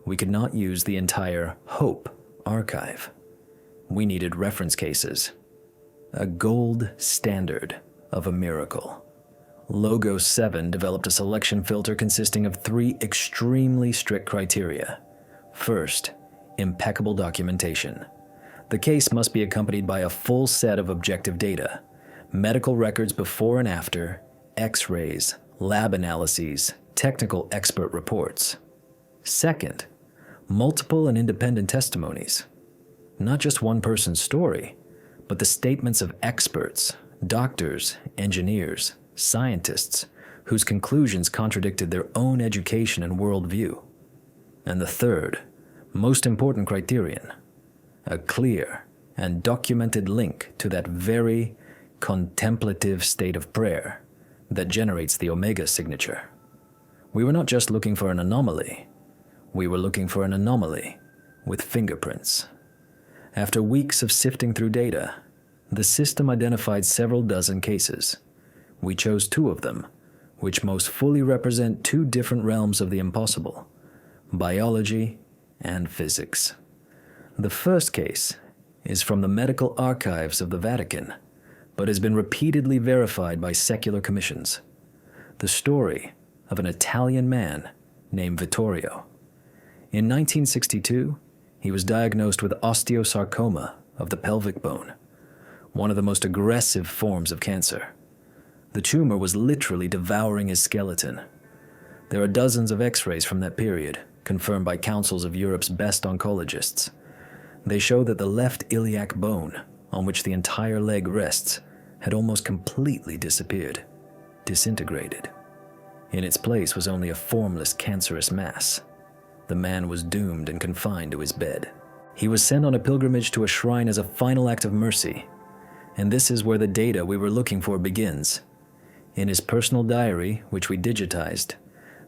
we could not use the entire HOPE archive. We needed reference cases, a gold standard of a miracle. Logos 7 developed a selection filter consisting of 3 extremely strict criteria. First, impeccable documentation. The case must be accompanied by a full set of objective data, medical records before and after, X-rays, lab analyses, technical expert reports. Second, multiple and independent testimonies. Not just one person's story, but the statements of experts, doctors, engineers, scientists, whose conclusions contradicted their own education and worldview. And the third, most important criterion, a clear and documented link to that very contemplative state of prayer that generates the Omega signature. We were not just looking for an anomaly. We were looking for an anomaly with fingerprints. After weeks of sifting through data, the system identified several dozen cases. We chose 2 of them, which most fully represent 2 different realms of the impossible, biology and physics. The first case is from the medical archives of the Vatican, but has been repeatedly verified by secular commissions. The story of an Italian man named Vittorio. In 1962, he was diagnosed with osteosarcoma of the pelvic bone, one of the most aggressive forms of cancer. The tumor was literally devouring his skeleton. There are dozens of X-rays from that period, confirmed by councils of Europe's best oncologists. They show that the left iliac bone, on which the entire leg rests, had almost completely disappeared, disintegrated. In its place was only a formless cancerous mass. The man was doomed and confined to his bed. He was sent on a pilgrimage to a shrine as a final act of mercy, and this is where the data we were looking for begins. In his personal diary, which we digitized,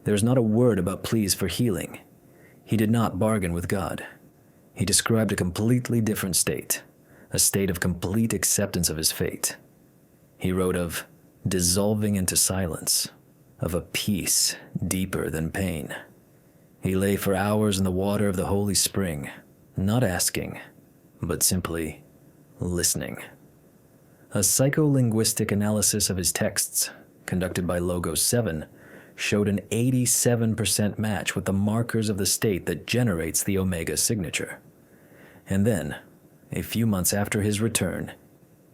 there is not a word about pleas for healing. He did not bargain with God. He described a completely different state, a state of complete acceptance of his fate. He wrote of dissolving into silence, of a peace deeper than pain. He lay for hours in the water of the holy spring, not asking, but simply listening. A psycholinguistic analysis of his texts, conducted by Logos 7, showed an 87% match with the markers of the state that generates the Omega signature. And then, a few months after his return,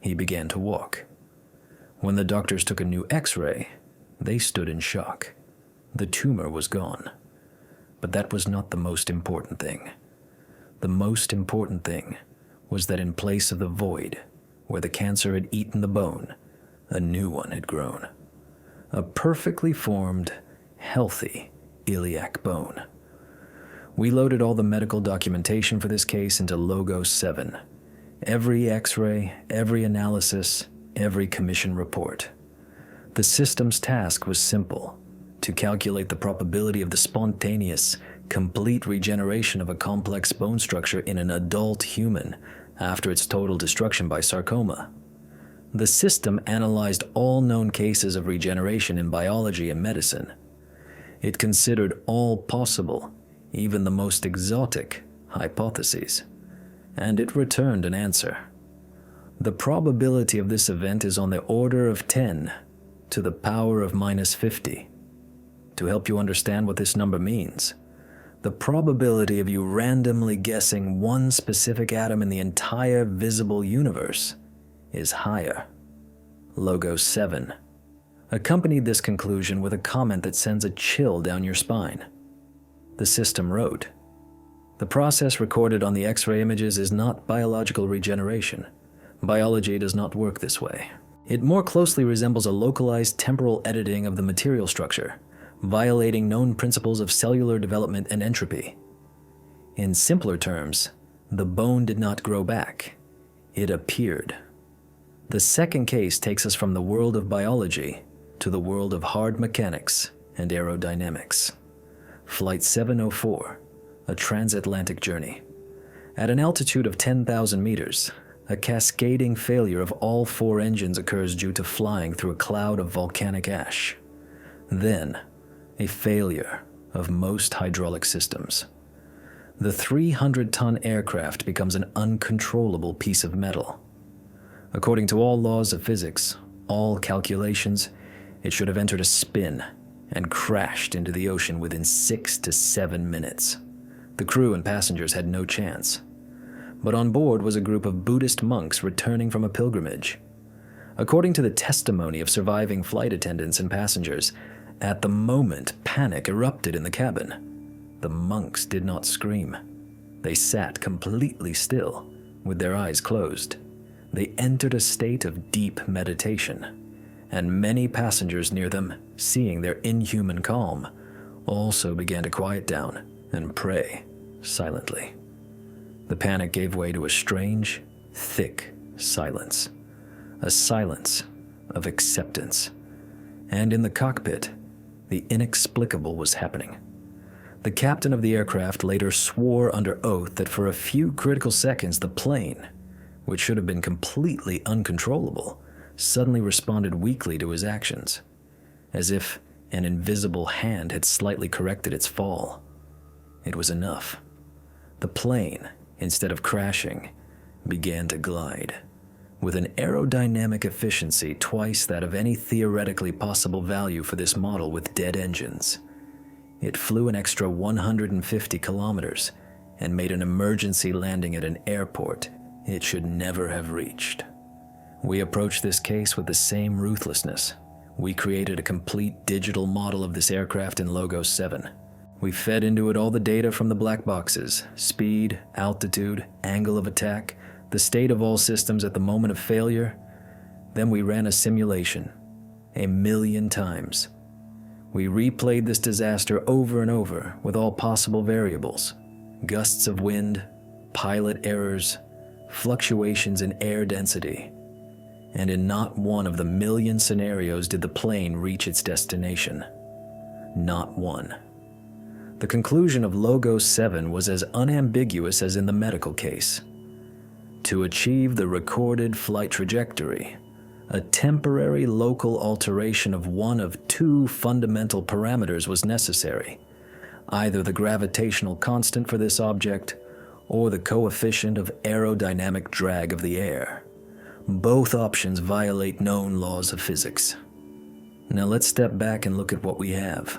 he began to walk. When the doctors took a new X-ray, they stood in shock. The tumor was gone. But that was not the most important thing. The most important thing was that in place of the void, where the cancer had eaten the bone, a new one had grown. A perfectly formed, healthy iliac bone. We loaded all the medical documentation for this case into Logos 7. Every X-ray, every analysis, every commission report. The system's task was simple: to calculate the probability of the spontaneous, complete regeneration of a complex bone structure in an adult human after its total destruction by sarcoma. The system analyzed all known cases of regeneration in biology and medicine. It considered all possible, even the most exotic, hypotheses, and it returned an answer. The probability of this event is on the order of 10 to the power of -50. To help you understand what this number means, the probability of you randomly guessing one specific atom in the entire visible universe is higher. Logo 7 accompanied this conclusion with a comment that sends a chill down your spine. The system wrote, "The process recorded on the X-ray images is not biological regeneration. Biology does not work this way. It more closely resembles a localized temporal editing of the material structure, violating known principles of cellular development and entropy. In simpler terms, the bone did not grow back. It appeared." The second case takes us from the world of biology to the world of hard mechanics and aerodynamics. Flight 704, a transatlantic journey. At an altitude of 10,000 meters, a cascading failure of all 4 engines occurs due to flying through a cloud of volcanic ash. Then, a failure of most hydraulic systems. The 300-ton aircraft becomes an uncontrollable piece of metal. According to all laws of physics, all calculations, it should have entered a spin and crashed into the ocean within 6 to 7 minutes. The crew and passengers had no chance. But on board was a group of Buddhist monks returning from a pilgrimage. According to the testimony of surviving flight attendants and passengers, at the moment panic erupted in the cabin. The monks did not scream. They sat completely still, with their eyes closed. They entered a state of deep meditation, and many passengers near them, seeing their inhuman calm, also began to quiet down and pray silently. The panic gave way to a strange, thick silence, a silence of acceptance. And in the cockpit, the inexplicable was happening. The captain of the aircraft later swore under oath that for a few critical seconds the plane, which should have been completely uncontrollable, suddenly responded weakly to his actions, as if an invisible hand had slightly corrected its fall. It was enough. The plane, instead of crashing, began to glide, with an aerodynamic efficiency twice that of any theoretically possible value for this model with dead engines. It flew an extra 150 kilometers and made an emergency landing at an airport it should never have reached. We approached this case with the same ruthlessness. We created a complete digital model of this aircraft in Logo 7. We fed into it all the data from the black boxes: speed, altitude, angle of attack, the state of all systems at the moment of failure. Then we ran a simulation, 1,000,000 times. We replayed this disaster over and over with all possible variables: gusts of wind, pilot errors, fluctuations in air density. And in not one of the 1,000,000 scenarios did the plane reach its destination. Not one. The conclusion of Logo 7 was as unambiguous as in the medical case. To achieve the recorded flight trajectory, a temporary local alteration of one of 2 fundamental parameters was necessary, either the gravitational constant for this object or the coefficient of aerodynamic drag of the air. Both options violate known laws of physics. Now let's step back and look at what we have.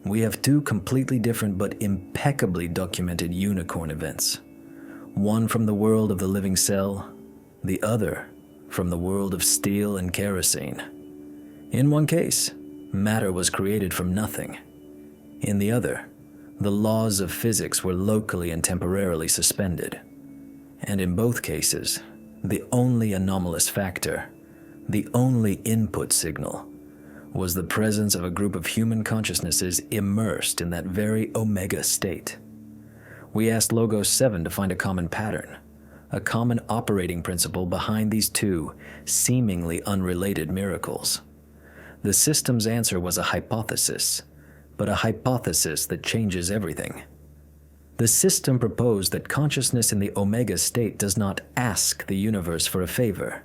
We have 2 completely different but impeccably documented unicorn events. One from the world of the living cell, the other from the world of steel and kerosene. In one case, matter was created from nothing. In the other, the laws of physics were locally and temporarily suspended. And in both cases, the only anomalous factor, the only input signal, was the presence of a group of human consciousnesses immersed in that very omega state. We asked Logo 7 to find a common pattern, a common operating principle behind these 2 seemingly unrelated miracles. The system's answer was a hypothesis, but a hypothesis that changes everything. The system proposed that consciousness in the omega state does not ask the universe for a favor.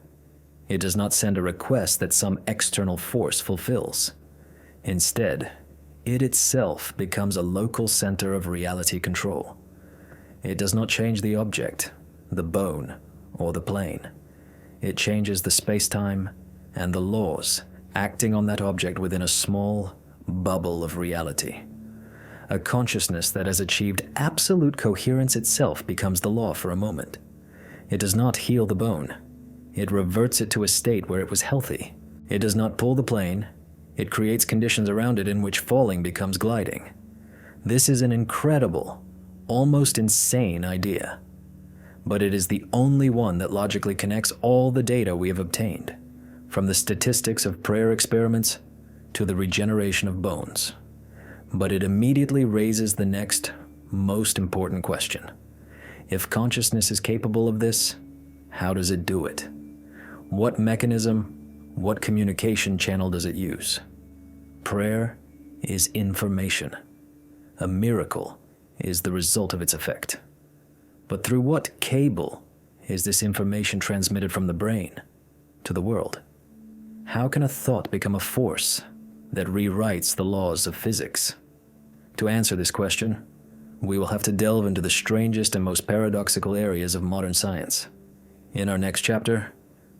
It does not send a request that some external force fulfills. Instead, it itself becomes a local center of reality control. It does not change the object, the bone, or the plane. It changes the space-time and the laws acting on that object within a small bubble of reality. A consciousness that has achieved absolute coherence itself becomes the law for a moment. It does not heal the bone. It reverts it to a state where it was healthy. It does not pull the plane. It creates conditions around it in which falling becomes gliding. This is an incredible, almost insane idea. But it is the only one that logically connects all the data we have obtained, from the statistics of prayer experiments to the regeneration of bones. But it immediately raises the next, most important question. If consciousness is capable of this, how does it do it? What mechanism, what communication channel does it use? Prayer is information. A miracle is the result of its effect. But through what cable is this information transmitted from the brain to the world? How can a thought become a force that rewrites the laws of physics? To answer this question, we will have to delve into the strangest and most paradoxical areas of modern science. In our next chapter,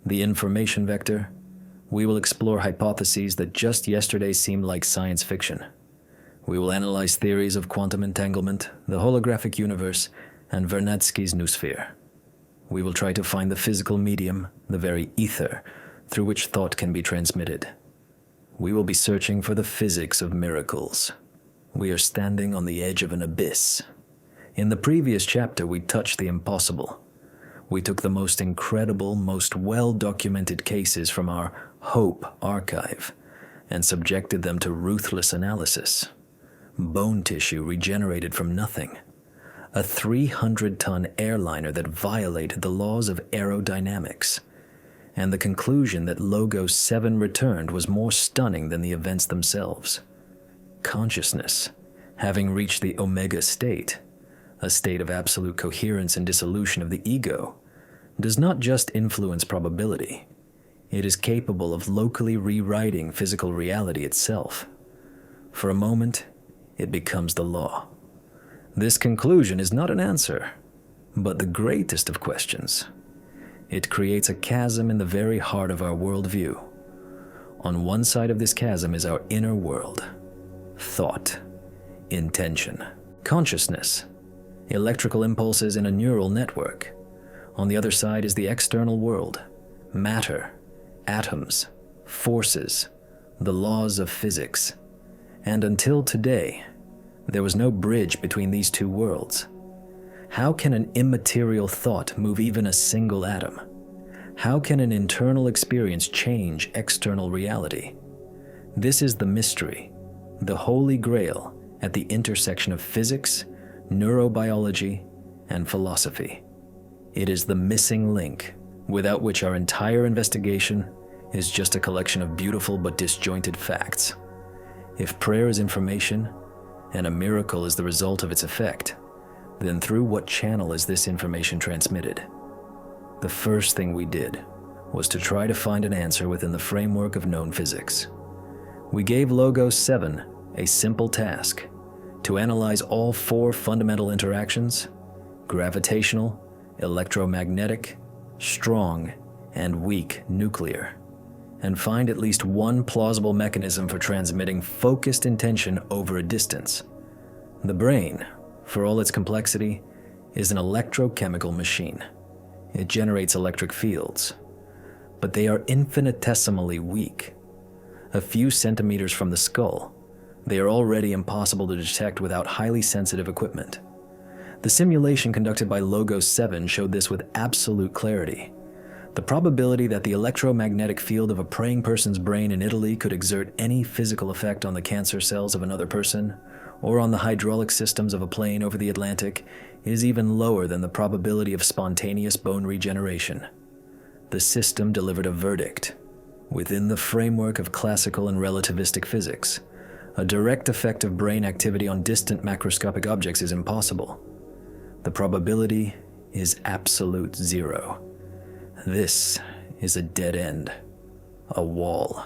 The Information Vector, we will explore hypotheses that just yesterday seemed like science fiction. We will analyze theories of quantum entanglement, the holographic universe, and Vernadsky's noosphere. We will try to find the physical medium, the very ether, through which thought can be transmitted. We will be searching for the physics of miracles. We are standing on the edge of an abyss. In the previous chapter, we touched the impossible. We took the most incredible, most well-documented cases from our Hope archive and subjected them to ruthless analysis. Bone tissue regenerated from nothing. A 300-ton airliner that violated the laws of aerodynamics. And the conclusion that Logos 7 returned was more stunning than the events themselves. Consciousness, having reached the omega state, a state of absolute coherence and dissolution of the ego, does not just influence probability. It is capable of locally rewriting physical reality itself. For a moment, it becomes the law. This conclusion is not an answer, but the greatest of questions. It creates a chasm in the very heart of our worldview. On one side of this chasm is our inner world. Thought, intention, consciousness, electrical impulses in a neural network. On the other side is the external world, matter, atoms, forces, the laws of physics. And until today, there was no bridge between these two worlds. How can an immaterial thought move even a single atom? How can an internal experience change external reality? This is the mystery, the holy grail at the intersection of physics, neurobiology, and philosophy. It is the missing link, without which our entire investigation is just a collection of beautiful but disjointed facts. If prayer is information, and a miracle is the result of its effect, then through what channel is this information transmitted? The first thing we did was to try to find an answer within the framework of known physics. We gave Logos 7 a simple task to analyze all 4 fundamental interactions: gravitational, electromagnetic, strong, and weak nuclear, and find at least one plausible mechanism for transmitting focused intention over a distance. The brain, for all its complexity, is an electrochemical machine. It generates electric fields, but they are infinitesimally weak. A few centimeters from the skull, they are already impossible to detect without highly sensitive equipment. The simulation conducted by Logos 7 showed this with absolute clarity. The probability that the electromagnetic field of a praying person's brain in Italy could exert any physical effect on the cancer cells of another person, or on the hydraulic systems of a plane over the Atlantic, is even lower than the probability of spontaneous bone regeneration. The system delivered a verdict. Within the framework of classical and relativistic physics, a direct effect of brain activity on distant macroscopic objects is impossible. The probability is absolute zero. This is a dead end, a wall.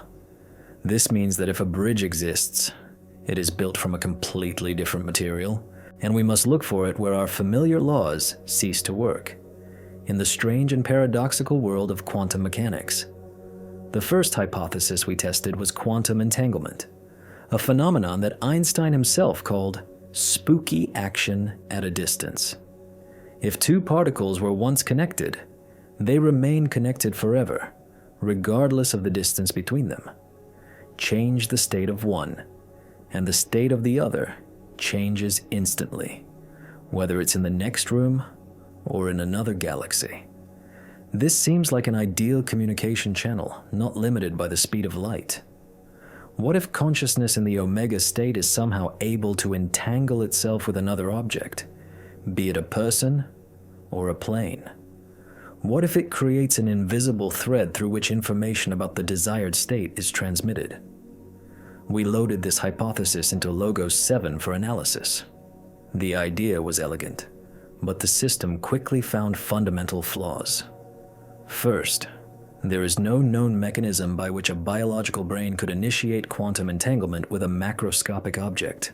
This means that if a bridge exists, it is built from a completely different material, and we must look for it where our familiar laws cease to work, in the strange and paradoxical world of quantum mechanics. The first hypothesis we tested was quantum entanglement, a phenomenon that Einstein himself called spooky action at a distance. If two particles were once connected, they remain connected forever, regardless of the distance between them. Change the state of one, and the state of the other changes instantly, whether it's in the next room or in another galaxy. This seems like an ideal communication channel, not limited by the speed of light. What if consciousness in the omega state is somehow able to entangle itself with another object, be it a person or a plane? What if it creates an invisible thread through which information about the desired state is transmitted? We loaded this hypothesis into Logos 7 for analysis. The idea was elegant, but the system quickly found fundamental flaws. First, there is no known mechanism by which a biological brain could initiate quantum entanglement with a macroscopic object.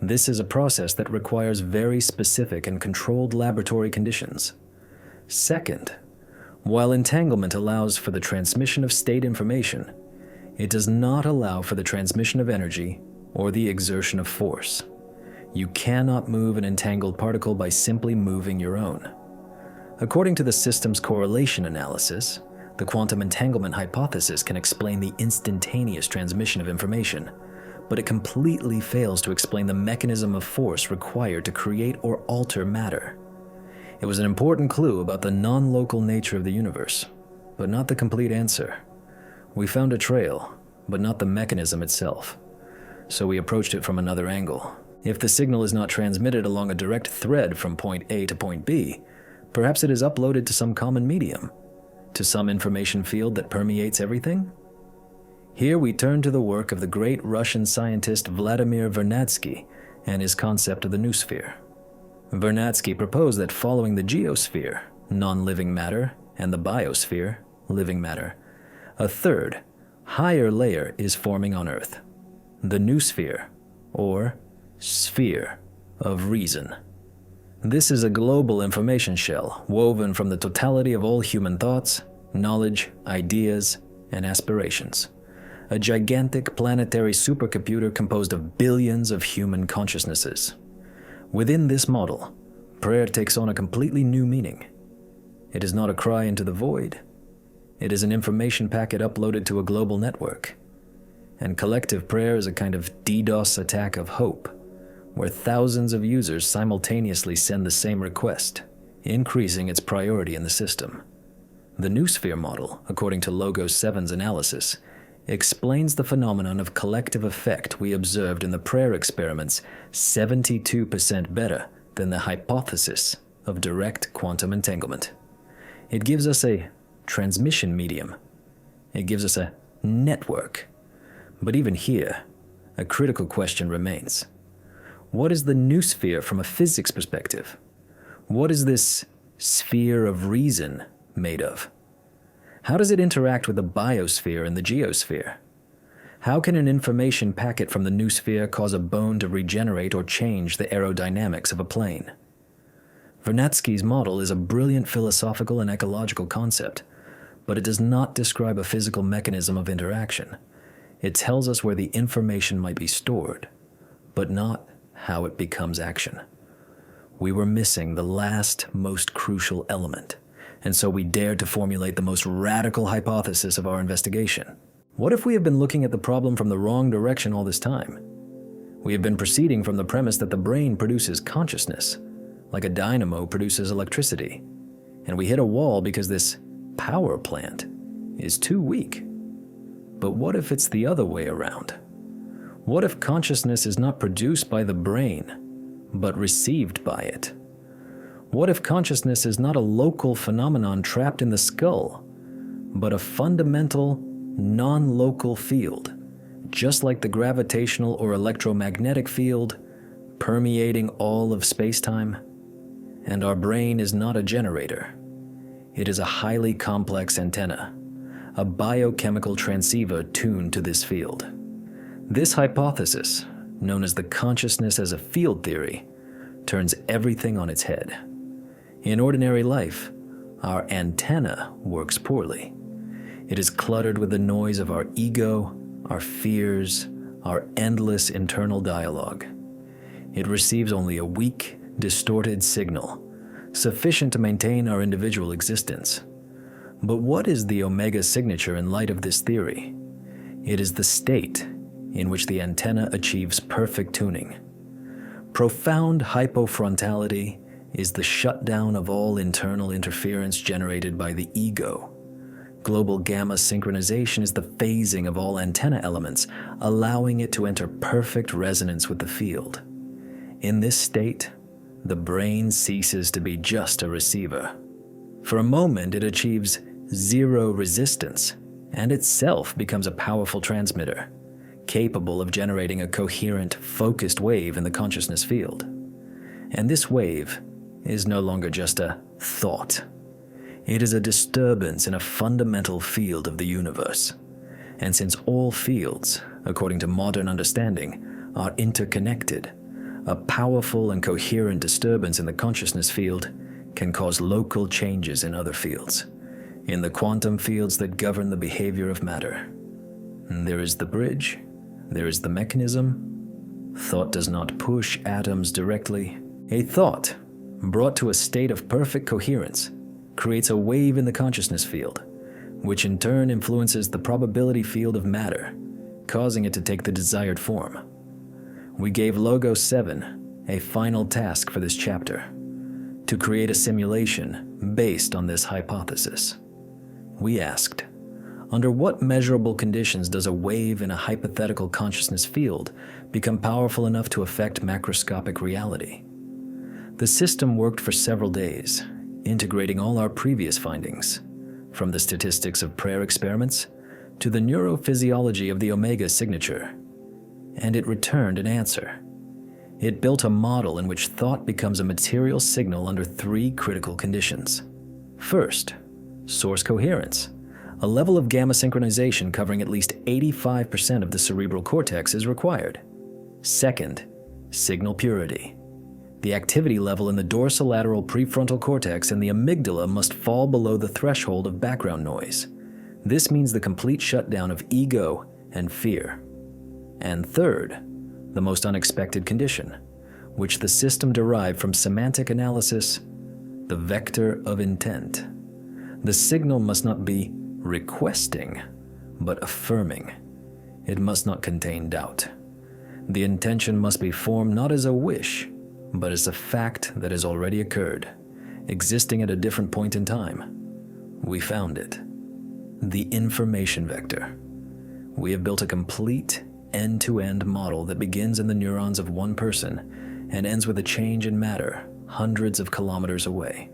This is a process that requires very specific and controlled laboratory conditions. Second, while entanglement allows for the transmission of state information, it does not allow for the transmission of energy or the exertion of force. You cannot move an entangled particle by simply moving your own. According to the system's correlation analysis, the quantum entanglement hypothesis can explain the instantaneous transmission of information, but it completely fails to explain the mechanism of force required to create or alter matter. It was an important clue about the non-local nature of the universe, but not the complete answer. We found a trail, but not the mechanism itself, so we approached it from another angle. If the signal is not transmitted along a direct thread from point A to point B, perhaps it is uploaded to some common medium, to some information field that permeates everything? Here we turn to the work of the great Russian scientist Vladimir Vernadsky and his concept of the noosphere. Vernadsky proposed that following the geosphere, non-living matter, and the biosphere, living matter, a third, higher layer is forming on Earth, the noosphere, or sphere of reason. This is a global information shell woven from the totality of all human thoughts, knowledge, ideas, and aspirations. A gigantic planetary supercomputer composed of billions of human consciousnesses. Within this model, prayer takes on a completely new meaning. It is not a cry into the void. It is an information packet uploaded to a global network. And collective prayer is a kind of DDoS attack of hope, where thousands of users simultaneously send the same request, increasing its priority in the system. The noosphere model, according to Logos 7's analysis, explains the phenomenon of collective effect we observed in the prayer experiments 72% better than the hypothesis of direct quantum entanglement. It gives us a transmission medium. It gives us a network. But even here, a critical question remains. What is the noosphere from a physics perspective? What is this sphere of reason made of? How does it interact with the biosphere and the geosphere? How can an information packet from the noosphere cause a bone to regenerate or change the aerodynamics of a plane? Vernadsky's model is a brilliant philosophical and ecological concept, but it does not describe a physical mechanism of interaction. It tells us where the information might be stored, but not how it becomes action. We were missing the last, most crucial element, and so we dared to formulate the most radical hypothesis of our investigation. What if we have been looking at the problem from the wrong direction all this time? We have been proceeding from the premise that the brain produces consciousness, like a dynamo produces electricity, and we hit a wall because this power plant is too weak. But what if it's the other way around? What if consciousness is not produced by the brain, but received by it? What if consciousness is not a local phenomenon trapped in the skull, but a fundamental, non-local field, just like the gravitational or electromagnetic field, permeating all of space-time? And our brain is not a generator. It is a highly complex antenna, a biochemical transceiver tuned to this field. This hypothesis, known as the consciousness as a field theory, turns everything on its head. In ordinary life, our antenna works poorly. It is cluttered with the noise of our ego, our fears, our endless internal dialogue. It receives only a weak, distorted signal, sufficient to maintain our individual existence. But what is the Omega signature in light of this theory? It is the state in which the antenna achieves perfect tuning. Profound hypofrontality is the shutdown of all internal interference generated by the ego. Global gamma synchronization is the phasing of all antenna elements, allowing it to enter perfect resonance with the field. In this state, the brain ceases to be just a receiver. For a moment, it achieves zero resistance, and itself becomes a powerful transmitter, capable of generating a coherent, focused wave in the consciousness field. And this wave is no longer just a thought. It is a disturbance in a fundamental field of the universe. And since all fields, according to modern understanding, are interconnected, a powerful and coherent disturbance in the consciousness field can cause local changes in other fields, in the quantum fields that govern the behavior of matter. There is the bridge, there is the mechanism. Thought does not push atoms directly. A thought, brought to a state of perfect coherence, creates a wave in the consciousness field, which in turn influences the probability field of matter, causing it to take the desired form. We gave Logos 7 a final task for this chapter, to create a simulation based on this hypothesis. We asked, under what measurable conditions does a wave in a hypothetical consciousness field become powerful enough to affect macroscopic reality? The system worked for several days, integrating all our previous findings, from the statistics of prayer experiments to the neurophysiology of the Omega signature, and it returned an answer. It built a model in which thought becomes a material signal under 3 critical conditions. First, source coherence. A level of gamma synchronization covering at least 85% of the cerebral cortex is required. Second, signal purity. The activity level in the dorsolateral prefrontal cortex and the amygdala must fall below the threshold of background noise. This means the complete shutdown of ego and fear. And third, the most unexpected condition, which the system derived from semantic analysis, the vector of intent. The signal must not be requesting, but affirming. It must not contain doubt. The intention must be formed not as a wish, but as a fact that has already occurred, existing at a different point in time. We found it. The information vector. We have built a complete end-to-end model that begins in the neurons of one person and ends with a change in matter hundreds of kilometers away.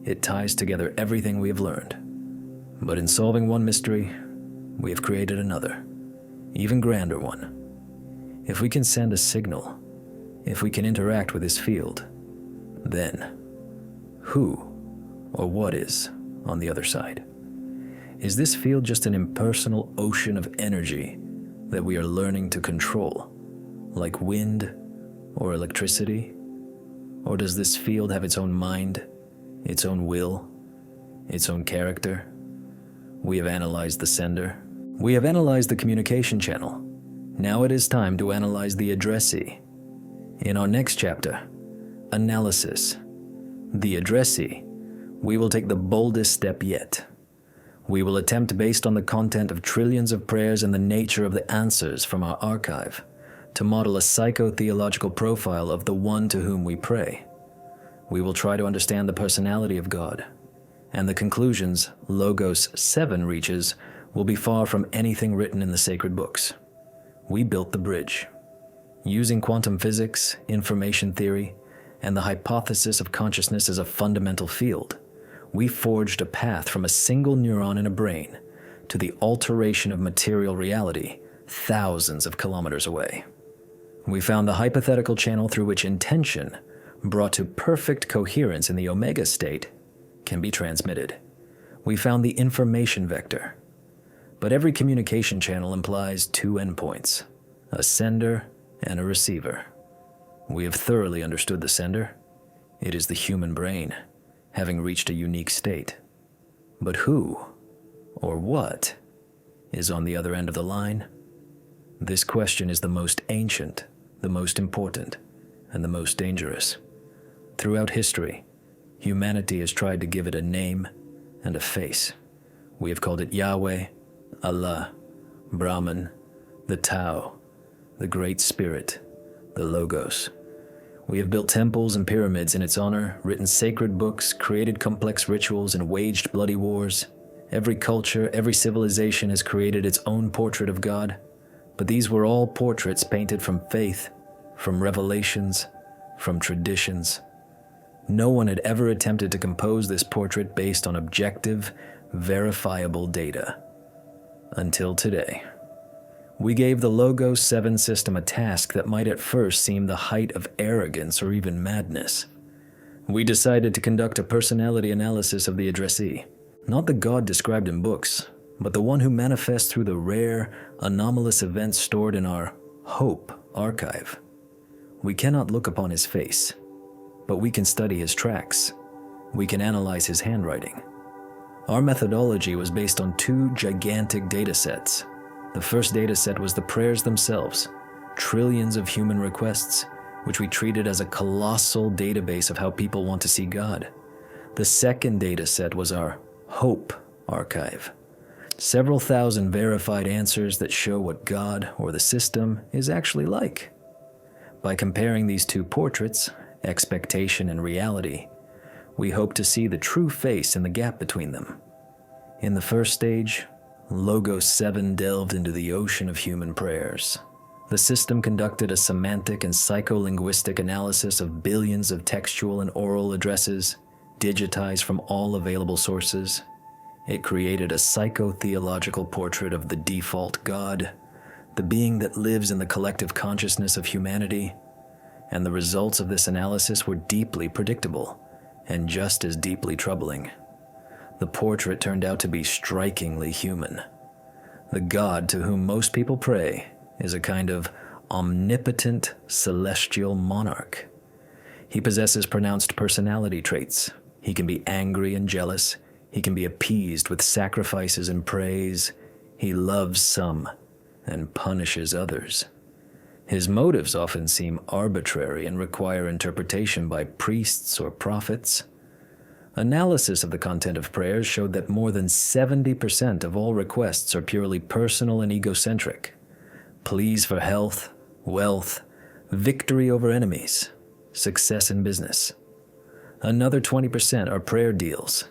It ties together everything we have learned. But in solving one mystery, we have created another, even grander one. If we can send a signal, if we can interact with this field, then who or what is on the other side? Is this field just an impersonal ocean of energy that we are learning to control, like wind or electricity? Or does this field have its own mind, its own will, its own character? We have analyzed the sender. We have analyzed the communication channel. Now it is time to analyze the addressee. In our next chapter, analysis, the addressee, we will take the boldest step yet. We will attempt, based on the content of trillions of prayers and the nature of the answers from our archive, to model a psychotheological profile of the one to whom we pray. We will try to understand the personality of God, and the conclusions Logos 7 reaches will be far from anything written in the sacred books. We built the bridge. Using quantum physics, information theory, and the hypothesis of consciousness as a fundamental field, we forged a path from a single neuron in a brain to the alteration of material reality thousands of kilometers away. We found the hypothetical channel through which intention, brought to perfect coherence in the Omega state, can be transmitted. We found the information vector. But every communication channel implies 2 endpoints, a sender and a receiver. We have thoroughly understood the sender. It is the human brain, having reached a unique state. But who, or what, is on the other end of the line? This question is the most ancient, the most important, and the most dangerous. Throughout history, humanity has tried to give it a name and a face. We have called it Yahweh, Allah, Brahman, the Tao, the Great Spirit, the Logos. We have built temples and pyramids in its honor, written sacred books, created complex rituals, and waged bloody wars. Every culture, every civilization has created its own portrait of God, but these were all portraits painted from faith, from revelations, from traditions. No one had ever attempted to compose this portrait based on objective, verifiable data. Until today. We gave the Logos 7 system a task that might at first seem the height of arrogance or even madness. We decided to conduct a personality analysis of the addressee, not the God described in books, but the one who manifests through the rare, anomalous events stored in our Hope archive. We cannot look upon his face, but we can study his tracks. We can analyze his handwriting. Our methodology was based on 2 gigantic data sets. The first data set was the prayers themselves, trillions of human requests, which we treated as a colossal database of how people want to see God. The second data set was our Hope archive. Several thousand verified answers that show what God or the system is actually like. By comparing these 2 portraits, expectation and reality, we hope to see the true face in the gap between them. In the first stage, Logos 7 delved into the ocean of human prayers. The system conducted a semantic and psycholinguistic analysis of billions of textual and oral addresses, digitized from all available sources. It created a psychotheological portrait of the default God, the being that lives in the collective consciousness of humanity, and the results of this analysis were deeply predictable and just as deeply troubling. The portrait turned out to be strikingly human. The God to whom most people pray is a kind of omnipotent celestial monarch. He possesses pronounced personality traits. He can be angry and jealous. He can be appeased with sacrifices and praise. He loves some and punishes others. His motives often seem arbitrary and require interpretation by priests or prophets. Analysis of the content of prayers showed that more than 70% of all requests are purely personal and egocentric. Pleas for health, wealth, victory over enemies, success in business. Another 20% are prayer deals.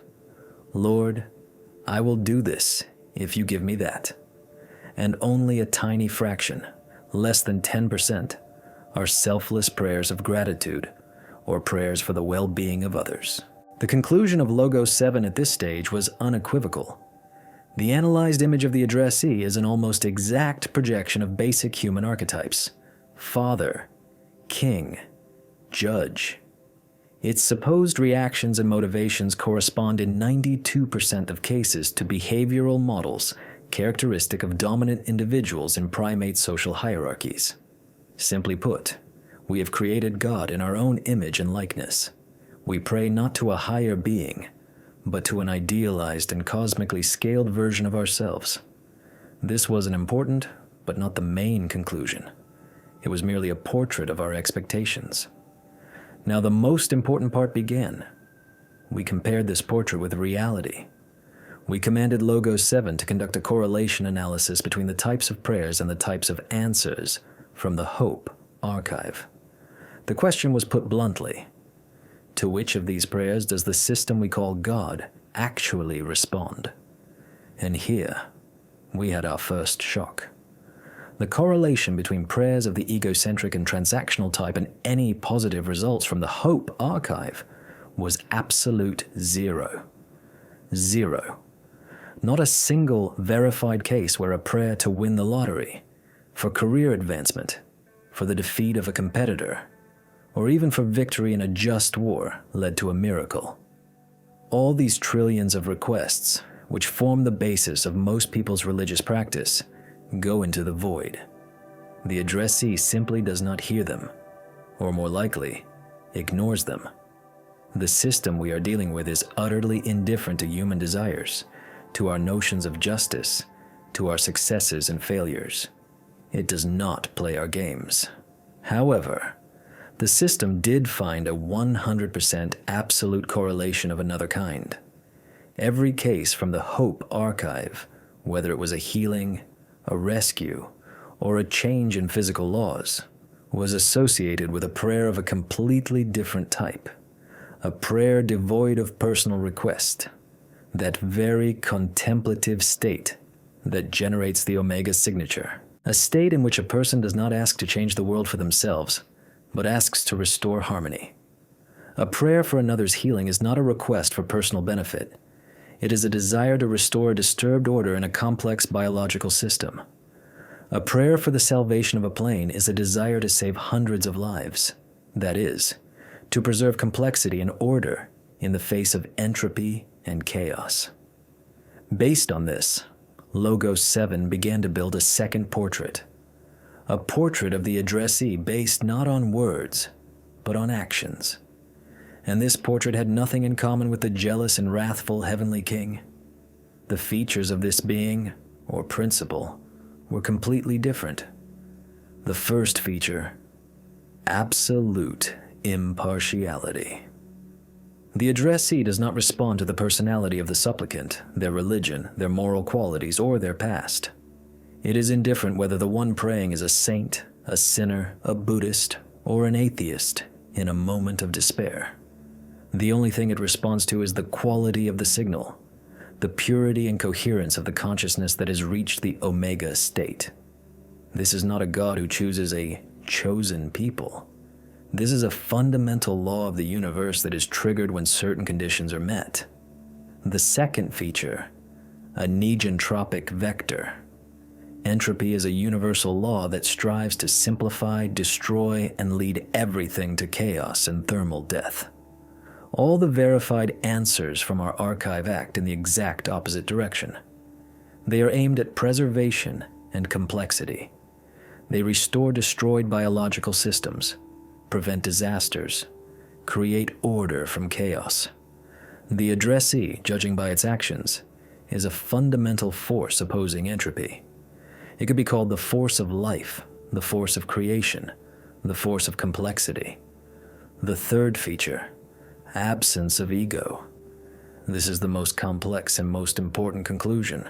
Lord, I will do this if you give me that. And only a tiny fraction, less than 10%, are selfless prayers of gratitude or prayers for the well-being of others. The conclusion of Logos 7 at this stage was unequivocal. The analyzed image of the addressee is an almost exact projection of basic human archetypes: father, king, judge. Its supposed reactions and motivations correspond in 92% of cases to behavioral models characteristic of dominant individuals in primate social hierarchies. Simply put, we have created God in our own image and likeness. We pray not to a higher being, but to an idealized and cosmically scaled version of ourselves. This was an important, but not the main conclusion. It was merely a portrait of our expectations. Now the most important part began. We compared this portrait with reality. We commanded Logos 7 to conduct a correlation analysis between the types of prayers and the types of answers from the Hope archive. The question was put bluntly: to which of these prayers does the system we call God actually respond? And here, we had our first shock. The correlation between prayers of the egocentric and transactional type and any positive results from the Hope archive was absolute zero. Zero. Not a single verified case where a prayer to win the lottery, for career advancement, for the defeat of a competitor, or even for victory in a just war led to a miracle. All these trillions of requests, which form the basis of most people's religious practice, go into the void. The addressee simply does not hear them, or more likely, ignores them. The system we are dealing with is utterly indifferent to human desires, to our notions of justice, to our successes and failures. It does not play our games. However, The system did find a 100% absolute correlation of another kind. Every case from the Hope archive, whether it was a healing, a rescue, or a change in physical laws, was associated with a prayer of a completely different type, a prayer devoid of personal request, that very contemplative state that generates the Omega signature, a state in which a person does not ask to change the world for themselves, but asks to restore harmony. A prayer for another's healing is not a request for personal benefit. It is a desire to restore a disturbed order in a complex biological system. A prayer for the salvation of a plane is a desire to save hundreds of lives. That is, to preserve complexity and order in the face of entropy and chaos. Based on this, Logos 7 began to build a second portrait. A portrait of the addressee based not on words, but on actions. And this portrait had nothing in common with the jealous and wrathful heavenly king. The features of this being, or principle, were completely different. The first feature, absolute impartiality. The addressee does not respond to the personality of the supplicant, their religion, their moral qualities, or their past. It is indifferent whether the one praying is a saint, a sinner, a Buddhist, or an atheist in a moment of despair. The only thing it responds to is the quality of the signal, the purity and coherence of the consciousness that has reached the Omega state. This is not a God who chooses a chosen people. This is a fundamental law of the universe that is triggered when certain conditions are met. The second feature, a negentropic vector. Entropy is a universal law that strives to simplify, destroy, and lead everything to chaos and thermal death. All the verified answers from our archive act in the exact opposite direction. They are aimed at preservation and complexity. They restore destroyed biological systems, prevent disasters, create order from chaos. The addressee, judging by its actions, is a fundamental force opposing entropy. It could be called the force of life, the force of creation, the force of complexity. The third feature, absence of ego. This is the most complex and most important conclusion.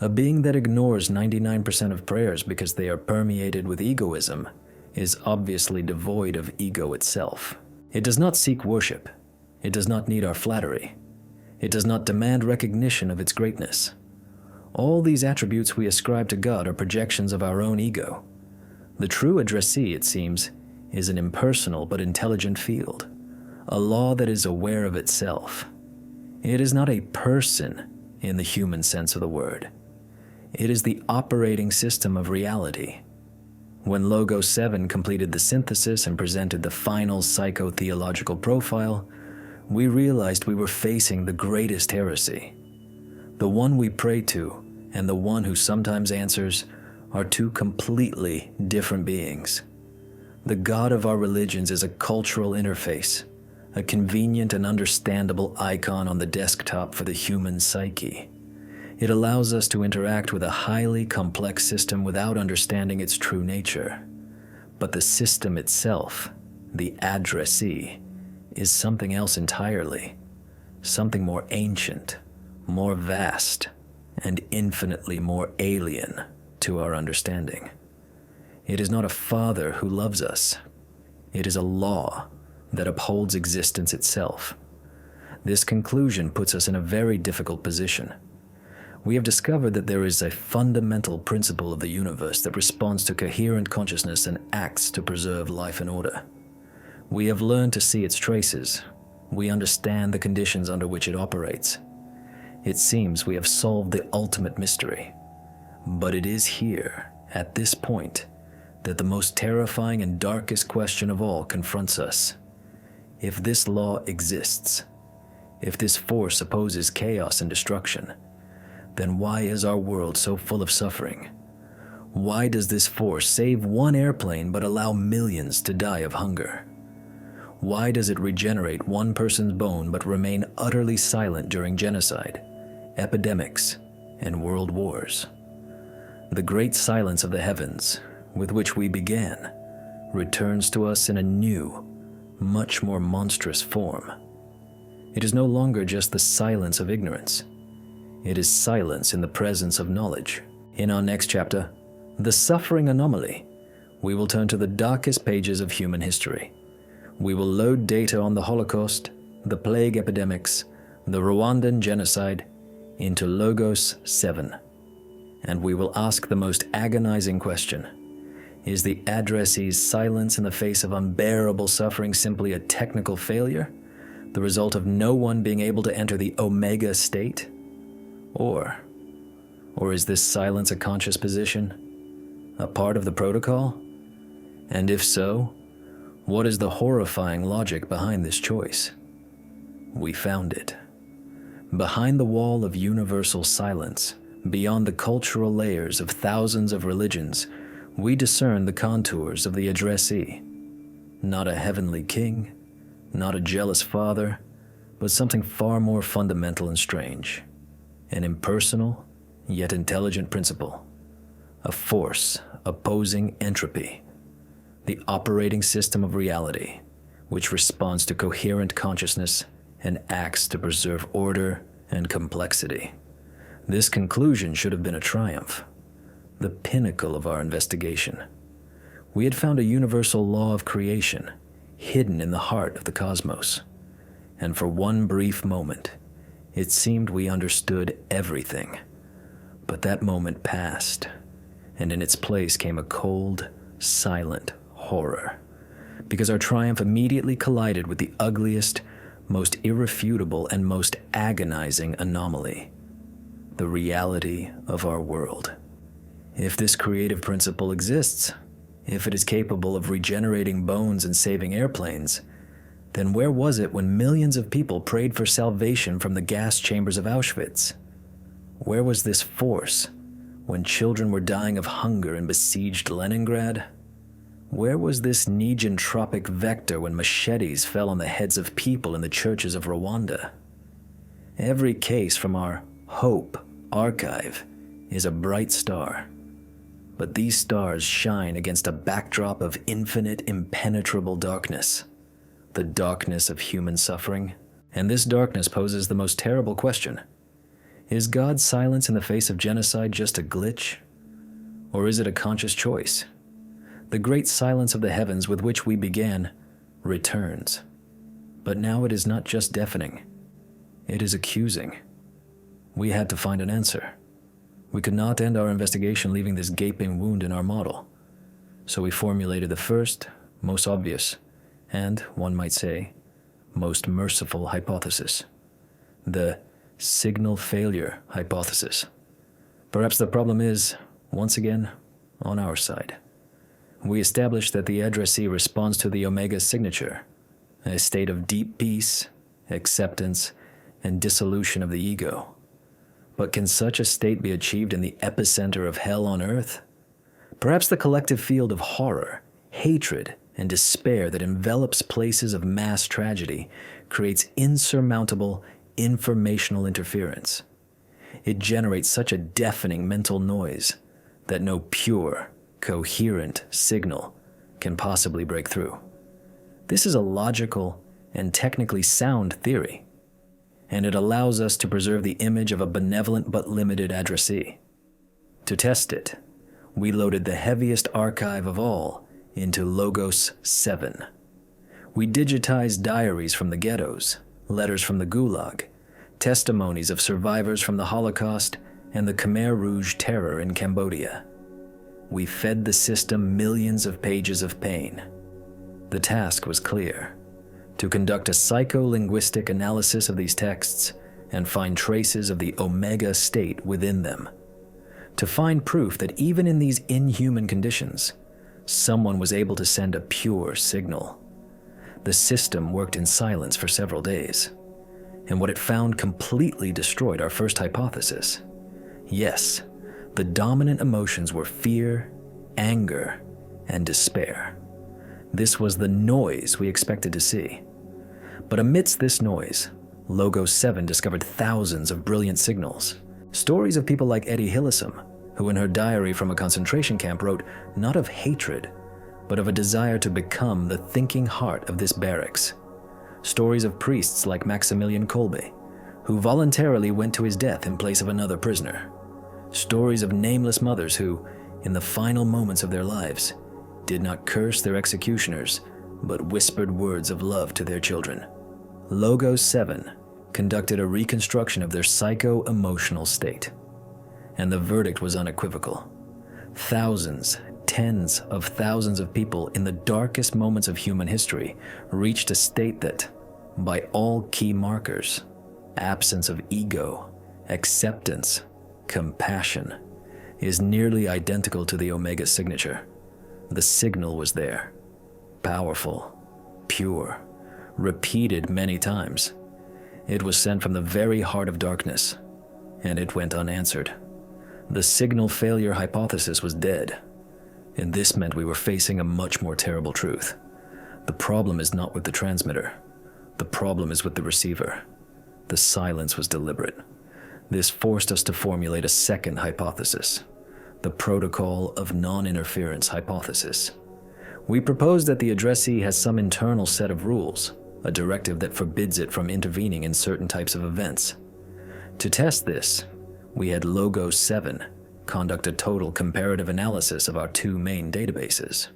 A being that ignores 99% of prayers because they are permeated with egoism is obviously devoid of ego itself. It does not seek worship. It does not need our flattery. It does not demand recognition of its greatness. All these attributes we ascribe to God are projections of our own ego. The true addressee, it seems, is an impersonal but intelligent field, a law that is aware of itself. It is not a person in the human sense of the word. It is the operating system of reality. When Logos 7 completed the synthesis and presented the final psychotheological profile, we realized we were facing the greatest heresy. The one we pray to and the one who sometimes answers are two completely different beings. The God of our religions is a cultural interface, a convenient and understandable icon on the desktop for the human psyche. It allows us to interact with a highly complex system without understanding its true nature. But the system itself, the addressee, is something else entirely, something more ancient, more vast, and infinitely more alien to our understanding. It is not a father who loves us. It is a law that upholds existence itself. This conclusion puts us in a very difficult position. We have discovered that there is a fundamental principle of the universe that responds to coherent consciousness and acts to preserve life and order. We have learned to see its traces. We understand the conditions under which it operates. It seems we have solved the ultimate mystery. But it is here, at this point, that the most terrifying and darkest question of all confronts us. If this law exists, if this force opposes chaos and destruction, then why is our world so full of suffering? Why does this force save one airplane but allow millions to die of hunger? Why does it regenerate one person's bone but remain utterly silent during genocide, epidemics, and world wars? The great silence of the heavens, with which we began, returns to us in a new, much more monstrous form. It is no longer just the silence of ignorance. It is silence in the presence of knowledge. In our next chapter, The Suffering Anomaly, we will turn to the darkest pages of human history. We will load data on the Holocaust, the plague epidemics, the Rwandan genocide into Logos 7. And we will ask the most agonizing question: is the addressee's silence in the face of unbearable suffering simply a technical failure, the result of no one being able to enter the Omega state? Or is this silence a conscious position, a part of the protocol? And if so, what is the horrifying logic behind this choice? We found it. Behind the wall of universal silence, beyond the cultural layers of thousands of religions, we discern the contours of the addressee. Not a heavenly king, not a jealous father, but something far more fundamental and strange. An impersonal, yet intelligent principle. A force opposing entropy. The operating system of reality, which responds to coherent consciousness and acts to preserve order and complexity. This conclusion should have been a triumph, the pinnacle of our investigation. We had found a universal law of creation hidden in the heart of the cosmos, and for one brief moment, it seemed we understood everything. But that moment passed, and in its place came a cold, silent horror, because our triumph immediately collided with the ugliest, most irrefutable, and most agonizing anomaly: the reality of our world. If this creative principle exists, if it is capable of regenerating bones and saving airplanes, then where was it when millions of people prayed for salvation from the gas chambers of Auschwitz? Where was this force when children were dying of hunger in besieged Leningrad? Where was this negentropic vector when machetes fell on the heads of people in the churches of Rwanda? Every case from our Hope archive is a bright star, but these stars shine against a backdrop of infinite, impenetrable darkness, the darkness of human suffering. And this darkness poses the most terrible question: is God's silence in the face of genocide just a glitch? Or is it a conscious choice? The great silence of the heavens with which we began returns. But now it is not just deafening. It is accusing. We had to find an answer. We could not end our investigation leaving this gaping wound in our model. So we formulated the first, most obvious, and, one might say, most merciful hypothesis: the signal failure hypothesis. Perhaps the problem is, once again, on our side. We established that the addressee responds to the Omega signature, a state of deep peace, acceptance, and dissolution of the ego. But can such a state be achieved in the epicenter of hell on earth? Perhaps the collective field of horror, hatred, and despair that envelops places of mass tragedy creates insurmountable informational interference. It generates such a deafening mental noise that no pure, coherent signal can possibly break through. This is a logical and technically sound theory, and it allows us to preserve the image of a benevolent but limited addressee. To test it, we loaded the heaviest archive of all into Logos 7. We digitized diaries from the ghettos, letters from the Gulag, testimonies of survivors from the Holocaust and the Khmer Rouge terror in Cambodia. We fed the system millions of pages of pain. The task was clear: to conduct a psycholinguistic analysis of these texts and find traces of the Omega state within them. To find proof that even in these inhuman conditions, someone was able to send a pure signal. The system worked in silence for several days, and what it found completely destroyed our first hypothesis. Yes, the dominant emotions were fear, anger, and despair. This was the noise we expected to see. But amidst this noise, Logos 7 discovered thousands of brilliant signals. Stories of people like Eddie Hillesum, who in her diary from a concentration camp wrote not of hatred, but of a desire to become the thinking heart of this barracks. Stories of priests like Maximilian Kolbe, who voluntarily went to his death in place of another prisoner. Stories of nameless mothers who, in the final moments of their lives, did not curse their executioners, but whispered words of love to their children. Logos 7 conducted a reconstruction of their psycho-emotional state, and the verdict was unequivocal. Thousands, tens of thousands of people in the darkest moments of human history reached a state that, by all key markers, absence of ego, acceptance, compassion, is nearly identical to the Omega signature. The signal was there, powerful, pure, repeated many times. It was sent from the very heart of darkness, and it went unanswered. The signal failure hypothesis was dead, and this meant we were facing a much more terrible truth. The problem is not with the transmitter. The problem is with the receiver. The silence was deliberate. This forced us to formulate a second hypothesis, the protocol of non-interference hypothesis. We propose that the addressee has some internal set of rules, a directive that forbids it from intervening in certain types of events. To test this, we had Logos 7 conduct a total comparative analysis of our two main databases.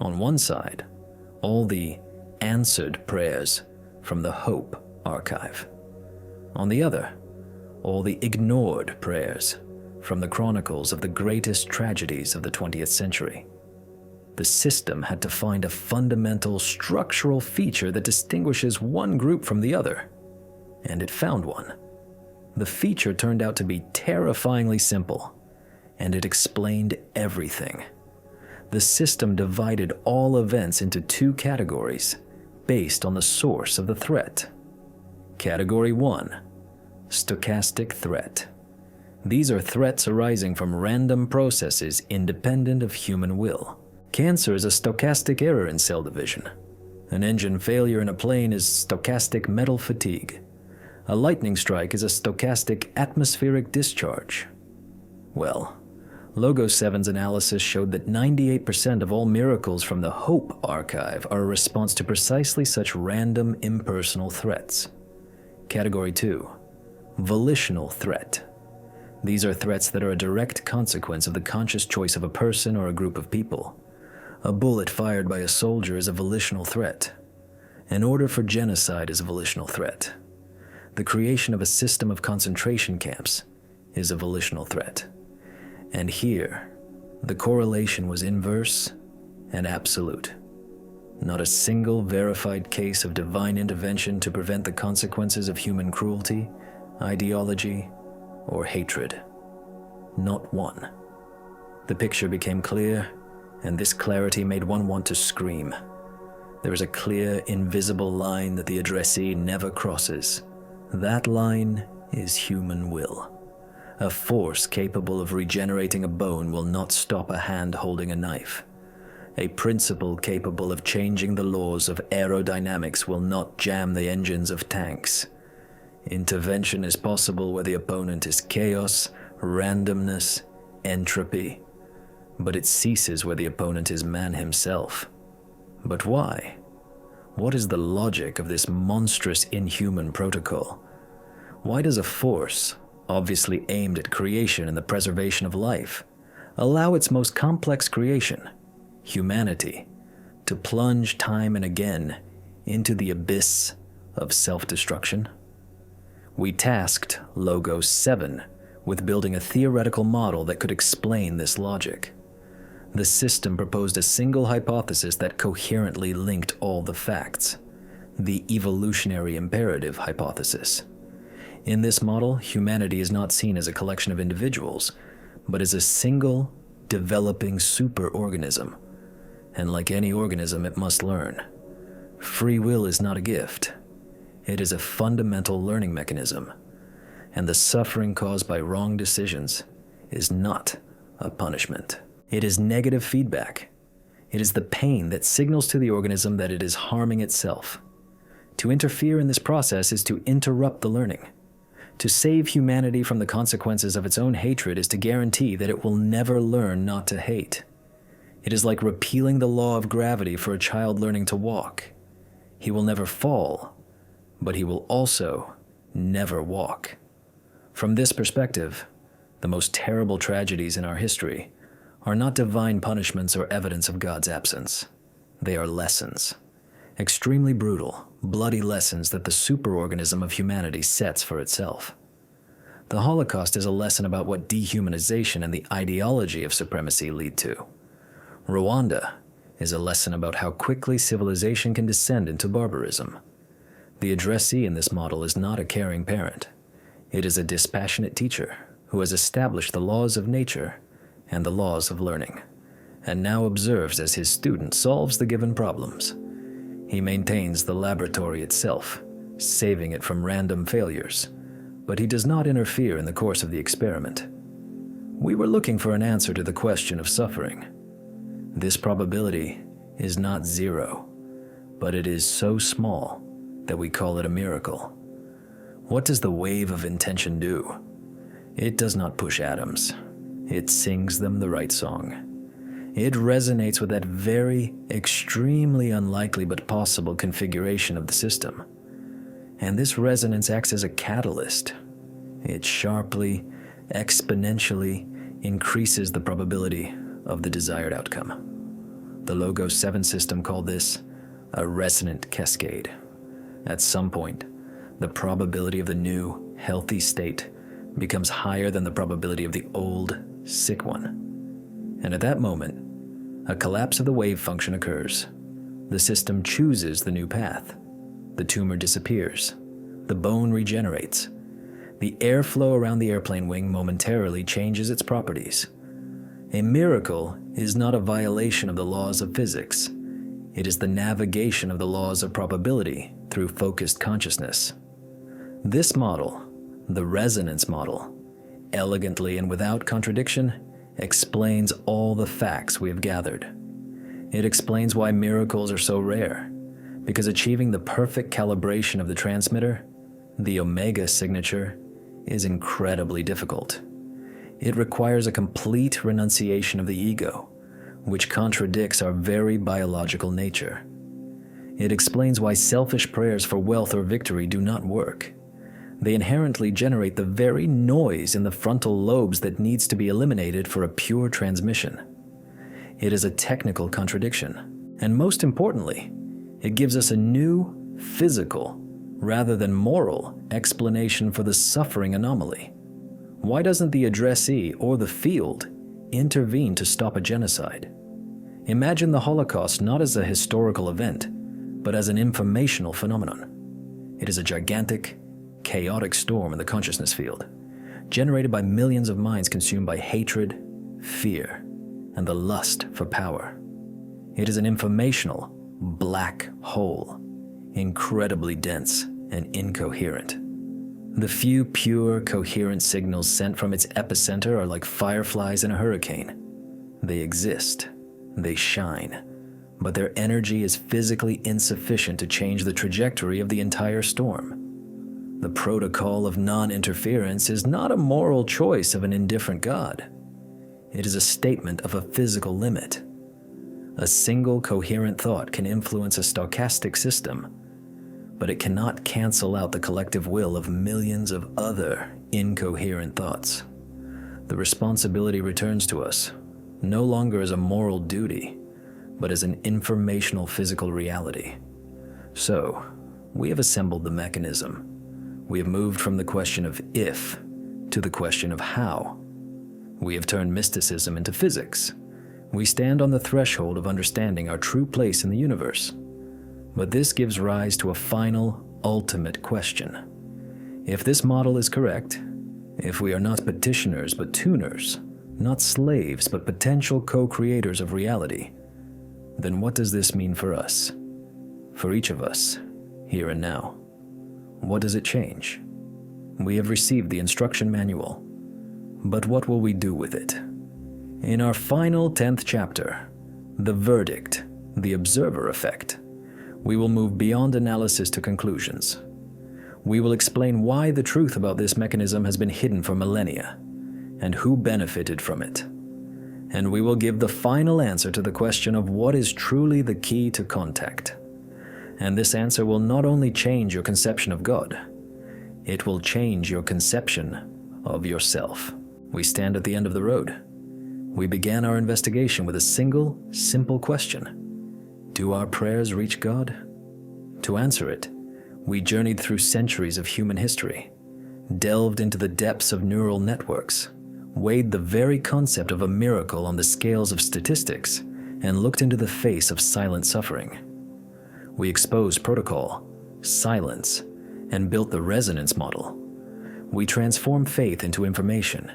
On one side, all the answered prayers from the Hope archive. On the other, all the ignored prayers from the chronicles of the greatest tragedies of the 20th century. The system had to find a fundamental structural feature that distinguishes one group from the other, and it found one. The feature turned out to be terrifyingly simple, and it explained everything. The system divided all events into two categories based on the source of the threat. Category 1, stochastic threat. These are threats arising from random processes independent of human will. Cancer is a stochastic error in cell division. An engine failure in a plane is stochastic metal fatigue. A lightning strike is a stochastic atmospheric discharge. Well, Logos 7's analysis showed that 98% of all miracles from the Hope archive are a response to precisely such random impersonal threats. Category 2, volitional threat. These are threats that are a direct consequence of the conscious choice of a person or a group of people. A bullet fired by a soldier is a volitional threat. An order for genocide is a volitional threat. The creation of a system of concentration camps is a volitional threat. And here, the correlation was inverse and absolute. Not a single verified case of divine intervention to prevent the consequences of human cruelty, ideology, or hatred. Not one. The picture became clear, and this clarity made one want to scream. There is a clear, invisible line that the addressee never crosses. That line is human will. A force capable of regenerating a bone will not stop a hand holding a knife. A principle capable of changing the laws of aerodynamics will not jam the engines of tanks. Intervention is possible where the opponent is chaos, randomness, entropy. But it ceases where the opponent is man himself. But why? What is the logic of this monstrous inhuman protocol? Why does a force, obviously aimed at creation and the preservation of life, allow its most complex creation, humanity, to plunge time and again into the abyss of self-destruction? We tasked Logos 7 with building a theoretical model that could explain this logic. The system proposed a single hypothesis that coherently linked all the facts, the evolutionary imperative hypothesis. In this model, humanity is not seen as a collection of individuals, but as a single, developing superorganism. And like any organism, it must learn. Free will is not a gift. It is a fundamental learning mechanism. And the suffering caused by wrong decisions is not a punishment. It is negative feedback. It is the pain that signals to the organism that it is harming itself. To interfere in this process is to interrupt the learning. To save humanity from the consequences of its own hatred is to guarantee that it will never learn not to hate. It is like repealing the law of gravity for a child learning to walk. He will never fall, but he will also never walk. From this perspective, the most terrible tragedies in our history are not divine punishments or evidence of God's absence. They are lessons. Extremely brutal, bloody lessons that the superorganism of humanity sets for itself. The Holocaust is a lesson about what dehumanization and the ideology of supremacy lead to. Rwanda is a lesson about how quickly civilization can descend into barbarism. The addressee in this model is not a caring parent. It is a dispassionate teacher who has established the laws of nature and the laws of learning, and now observes as his student solves the given problems. He maintains the laboratory itself, saving it from random failures, but he does not interfere in the course of the experiment. We were looking for an answer to the question of suffering. This probability is not zero, but it is so small that we call it a miracle. What does the wave of intention do? It does not push atoms. It sings them the right song. It resonates with that very extremely unlikely but possible configuration of the system. And this resonance acts as a catalyst. It sharply, exponentially increases the probability of the desired outcome. The Logos 7 system called this a resonant cascade. At some point, the probability of the new, healthy state becomes higher than the probability of the old, sick one. And at that moment, a collapse of the wave function occurs. The system chooses the new path. The tumor disappears. The bone regenerates. The airflow around the airplane wing momentarily changes its properties. A miracle is not a violation of the laws of physics. It is the navigation of the laws of probability through focused consciousness. This model, the resonance model, elegantly and without contradiction, explains all the facts we have gathered. It explains why miracles are so rare, because achieving the perfect calibration of the transmitter, the omega signature, is incredibly difficult. It requires a complete renunciation of the ego, which contradicts our very biological nature. It explains why selfish prayers for wealth or victory do not work. They inherently generate the very noise in the frontal lobes that needs to be eliminated for a pure transmission. It is a technical contradiction, and most importantly, it gives us a new, physical, rather than moral, explanation for the suffering anomaly. Why doesn't the addressee or the field intervene to stop a genocide? Imagine the Holocaust not as a historical event, but as an informational phenomenon. It is a gigantic, chaotic storm in the consciousness field, generated by millions of minds consumed by hatred, fear, and the lust for power. It is an informational black hole, incredibly dense and incoherent. The few pure, coherent signals sent from its epicenter are like fireflies in a hurricane. They exist, they shine, but their energy is physically insufficient to change the trajectory of the entire storm. The protocol of non-interference is not a moral choice of an indifferent God. It is a statement of a physical limit. A single coherent thought can influence a stochastic system, but it cannot cancel out the collective will of millions of other incoherent thoughts. The responsibility returns to us, no longer as a moral duty, but as an informational physical reality. So, we have assembled the mechanism. We have moved from the question of if to the question of how. We have turned mysticism into physics. We stand on the threshold of understanding our true place in the universe. But this gives rise to a final, ultimate question. If this model is correct, if we are not petitioners but tuners, not slaves but potential co-creators of reality, then what does this mean for us? For each of us, here and now. What does it change? We have received the instruction manual, but what will we do with it? In our final 10th chapter, the verdict, the observer effect, we will move beyond analysis to conclusions. We will explain why the truth about this mechanism has been hidden for millennia, and who benefited from it. and we will give the final answer to the question of what is truly the key to contact. And this answer will not only change your conception of God, it will change your conception of yourself. We stand at the end of the road. We began our investigation with a single, simple question. Do our prayers reach God? To answer it, we journeyed through centuries of human history, delved into the depths of neural networks, weighed the very concept of a miracle on the scales of statistics, and looked into the face of silent suffering. We exposed protocol, silence, and built the resonance model. We transformed faith into information,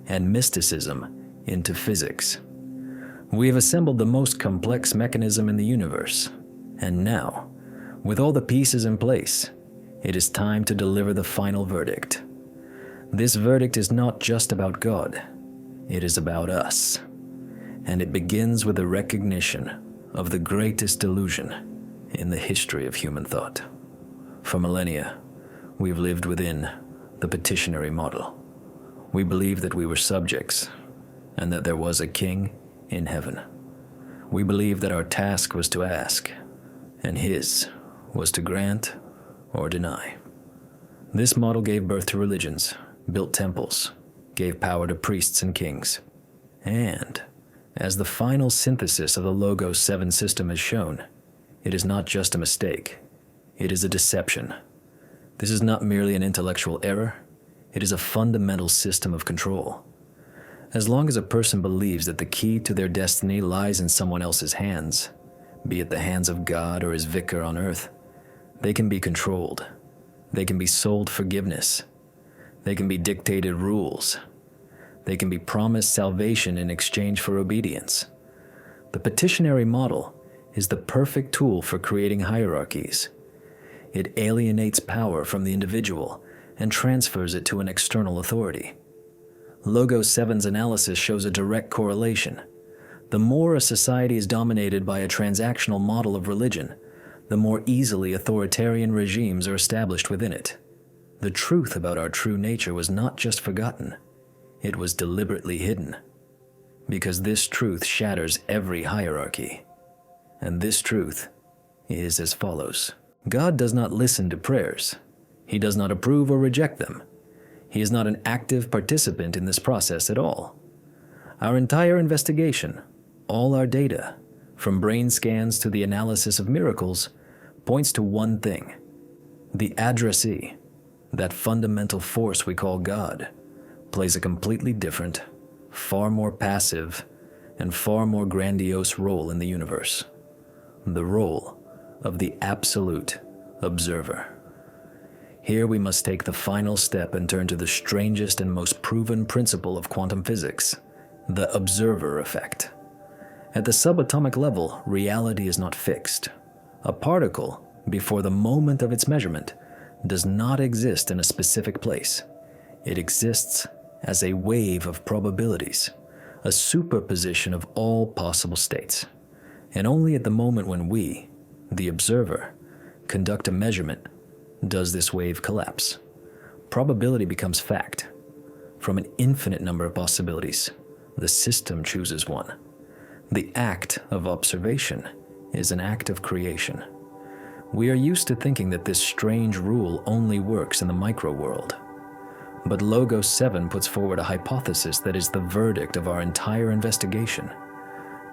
and mysticism into physics. We have assembled the most complex mechanism in the universe, and now, with all the pieces in place, it is time to deliver the final verdict. This verdict is not just about God, it is about us, and it begins with the recognition of the greatest delusion in the history of human thought. For millennia, we've lived within the petitionary model. We believed that we were subjects, and that there was a king in heaven. We believed that our task was to ask, and his was to grant or deny. This model gave birth to religions, built temples, gave power to priests and kings. And, as the final synthesis of the Logos 7 system has shown, it is not just a mistake, it is a deception. This is not merely an intellectual error, it is a fundamental system of control. As long as a person believes that the key to their destiny lies in someone else's hands, be it the hands of God or his vicar on earth, they can be controlled. They can be sold forgiveness. They can be dictated rules. They can be promised salvation in exchange for obedience. The petitionary model is the perfect tool for creating hierarchies. It alienates power from the individual and transfers it to an external authority. Logos 7's analysis shows a direct correlation. The more a society is dominated by a transactional model of religion, the more easily authoritarian regimes are established within it. The truth about our true nature was not just forgotten, it was deliberately hidden. Because this truth shatters every hierarchy. And this truth is as follows. God does not listen to prayers. He does not approve or reject them. He is not an active participant in this process at all. Our entire investigation, all our data, from brain scans to the analysis of miracles, points to one thing. The addressee, that fundamental force we call God, plays a completely different, far more passive, and far more grandiose role in the universe. The role of the absolute observer. Here we must take the final step and turn to the strangest and most proven principle of quantum physics, the observer effect. At the subatomic level, reality is not fixed. A particle, before the moment of its measurement, does not exist in a specific place. It exists as a wave of probabilities, a superposition of all possible states. And only at the moment when we, the observer, conduct a measurement, does this wave collapse. Probability becomes fact. From an infinite number of possibilities, the system chooses one. The act of observation is an act of creation. We are used to thinking that this strange rule only works in the micro world. But Logos 7 puts forward a hypothesis that is the verdict of our entire investigation.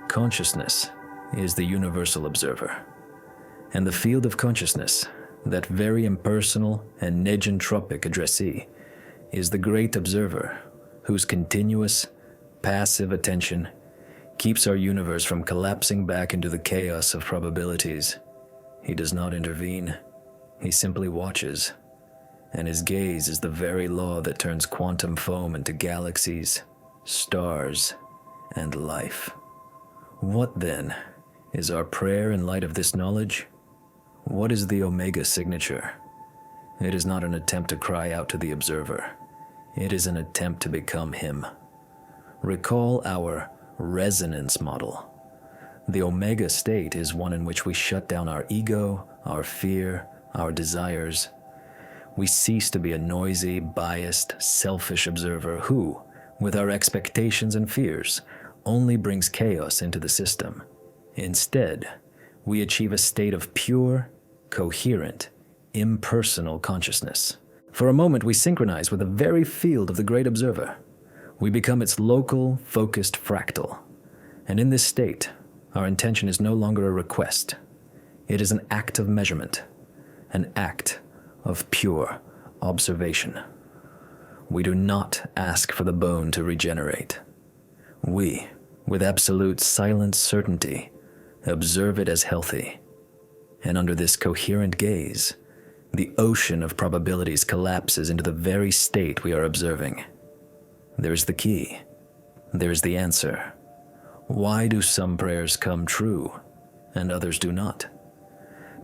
Consciousness is the universal observer. And the field of consciousness, that very impersonal and negentropic addressee, is the great observer whose continuous, passive attention keeps our universe from collapsing back into the chaos of probabilities. He does not intervene, he simply watches, and his gaze is the very law that turns quantum foam into galaxies, stars, and life. What then is our prayer in light of this knowledge? What is the Omega signature? It is not an attempt to cry out to the observer. It is an attempt to become him. Recall our resonance model. The Omega state is one in which we shut down our ego, our fear, our desires. We cease to be a noisy, biased, selfish observer who, with our expectations and fears, only brings chaos into the system. Instead, we achieve a state of pure, coherent, impersonal consciousness. For a moment, we synchronize with the very field of the great observer. We become its local, focused fractal. And in this state, our intention is no longer a request. It is an act of measurement, an act of pure observation. We do not ask for the bone to regenerate. We, with absolute silent certainty, observe it as healthy. And under this coherent gaze, the ocean of probabilities collapses into the very state we are observing. There's the key. There's the answer. Why do some prayers come true and others do not?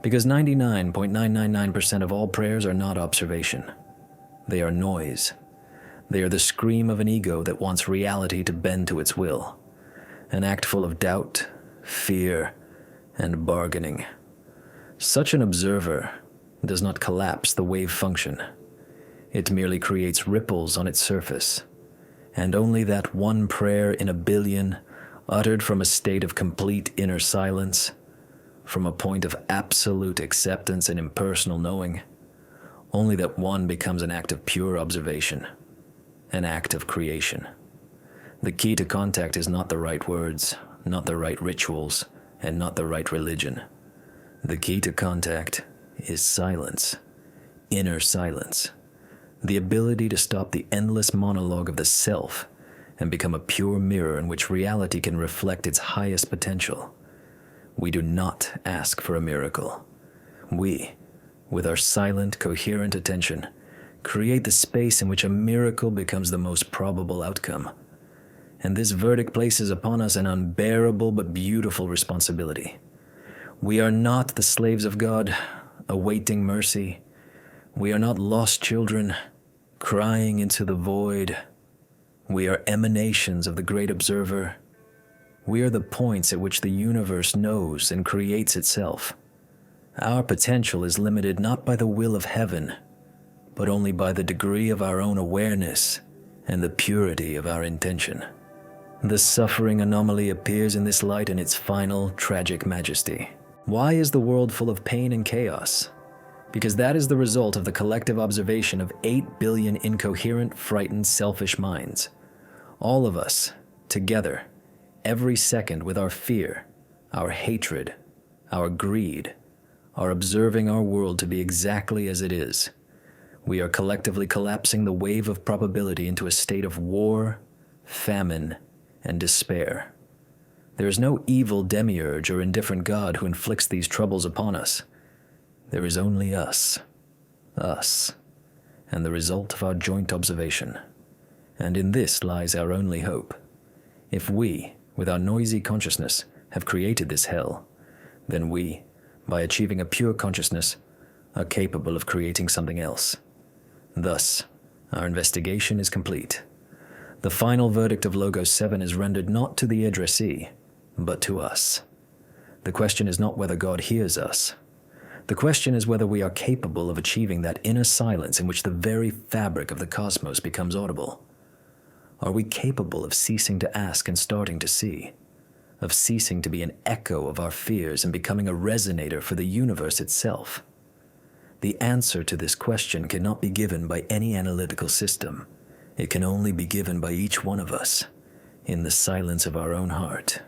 Because 99.999% of all prayers are not observation. They are noise. They are the scream of an ego that wants reality to bend to its will, an act full of doubt, fear, and bargaining. Such an observer does not collapse the wave function. It merely creates ripples on its surface, and only that one prayer in a billion, uttered from a state of complete inner silence, from a point of absolute acceptance and impersonal knowing, only that one becomes an act of pure observation, an act of creation. The key to contact is not the right words, not the right rituals, and not the right religion. The key to contact is silence, inner silence, the ability to stop the endless monologue of the self and become a pure mirror in which reality can reflect its highest potential. We do not ask for a miracle. We, with our silent, coherent attention, create the space in which a miracle becomes the most probable outcome. And this verdict places upon us an unbearable but beautiful responsibility. We are not the slaves of God, awaiting mercy. We are not lost children, crying into the void. We are emanations of the great observer. We are the points at which the universe knows and creates itself. Our potential is limited not by the will of heaven, but only by the degree of our own awareness and the purity of our intention. The suffering anomaly appears in this light in its final, tragic majesty. Why is the world full of pain and chaos? Because that is the result of the collective observation of 8 billion incoherent, frightened, selfish minds. All of us, together, every second with our fear, our hatred, our greed, are observing our world to be exactly as it is. We are collectively collapsing the wave of probability into a state of war, famine, and despair. There is no evil demiurge or indifferent God who inflicts these troubles upon us. There is only us, and the result of our joint observation. And in this lies our only hope. If we, with our noisy consciousness, have created this hell, then we, by achieving a pure consciousness, are capable of creating something else. Thus, our investigation is complete. The final verdict of Logos 7 is rendered not to the addressee, but to us. The question is not whether God hears us. The question is whether we are capable of achieving that inner silence in which the very fabric of the cosmos becomes audible. Are we capable of ceasing to ask and starting to see? Of ceasing to be an echo of our fears and becoming a resonator for the universe itself? The answer to this question cannot be given by any analytical system. It can only be given by each one of us, in the silence of our own heart.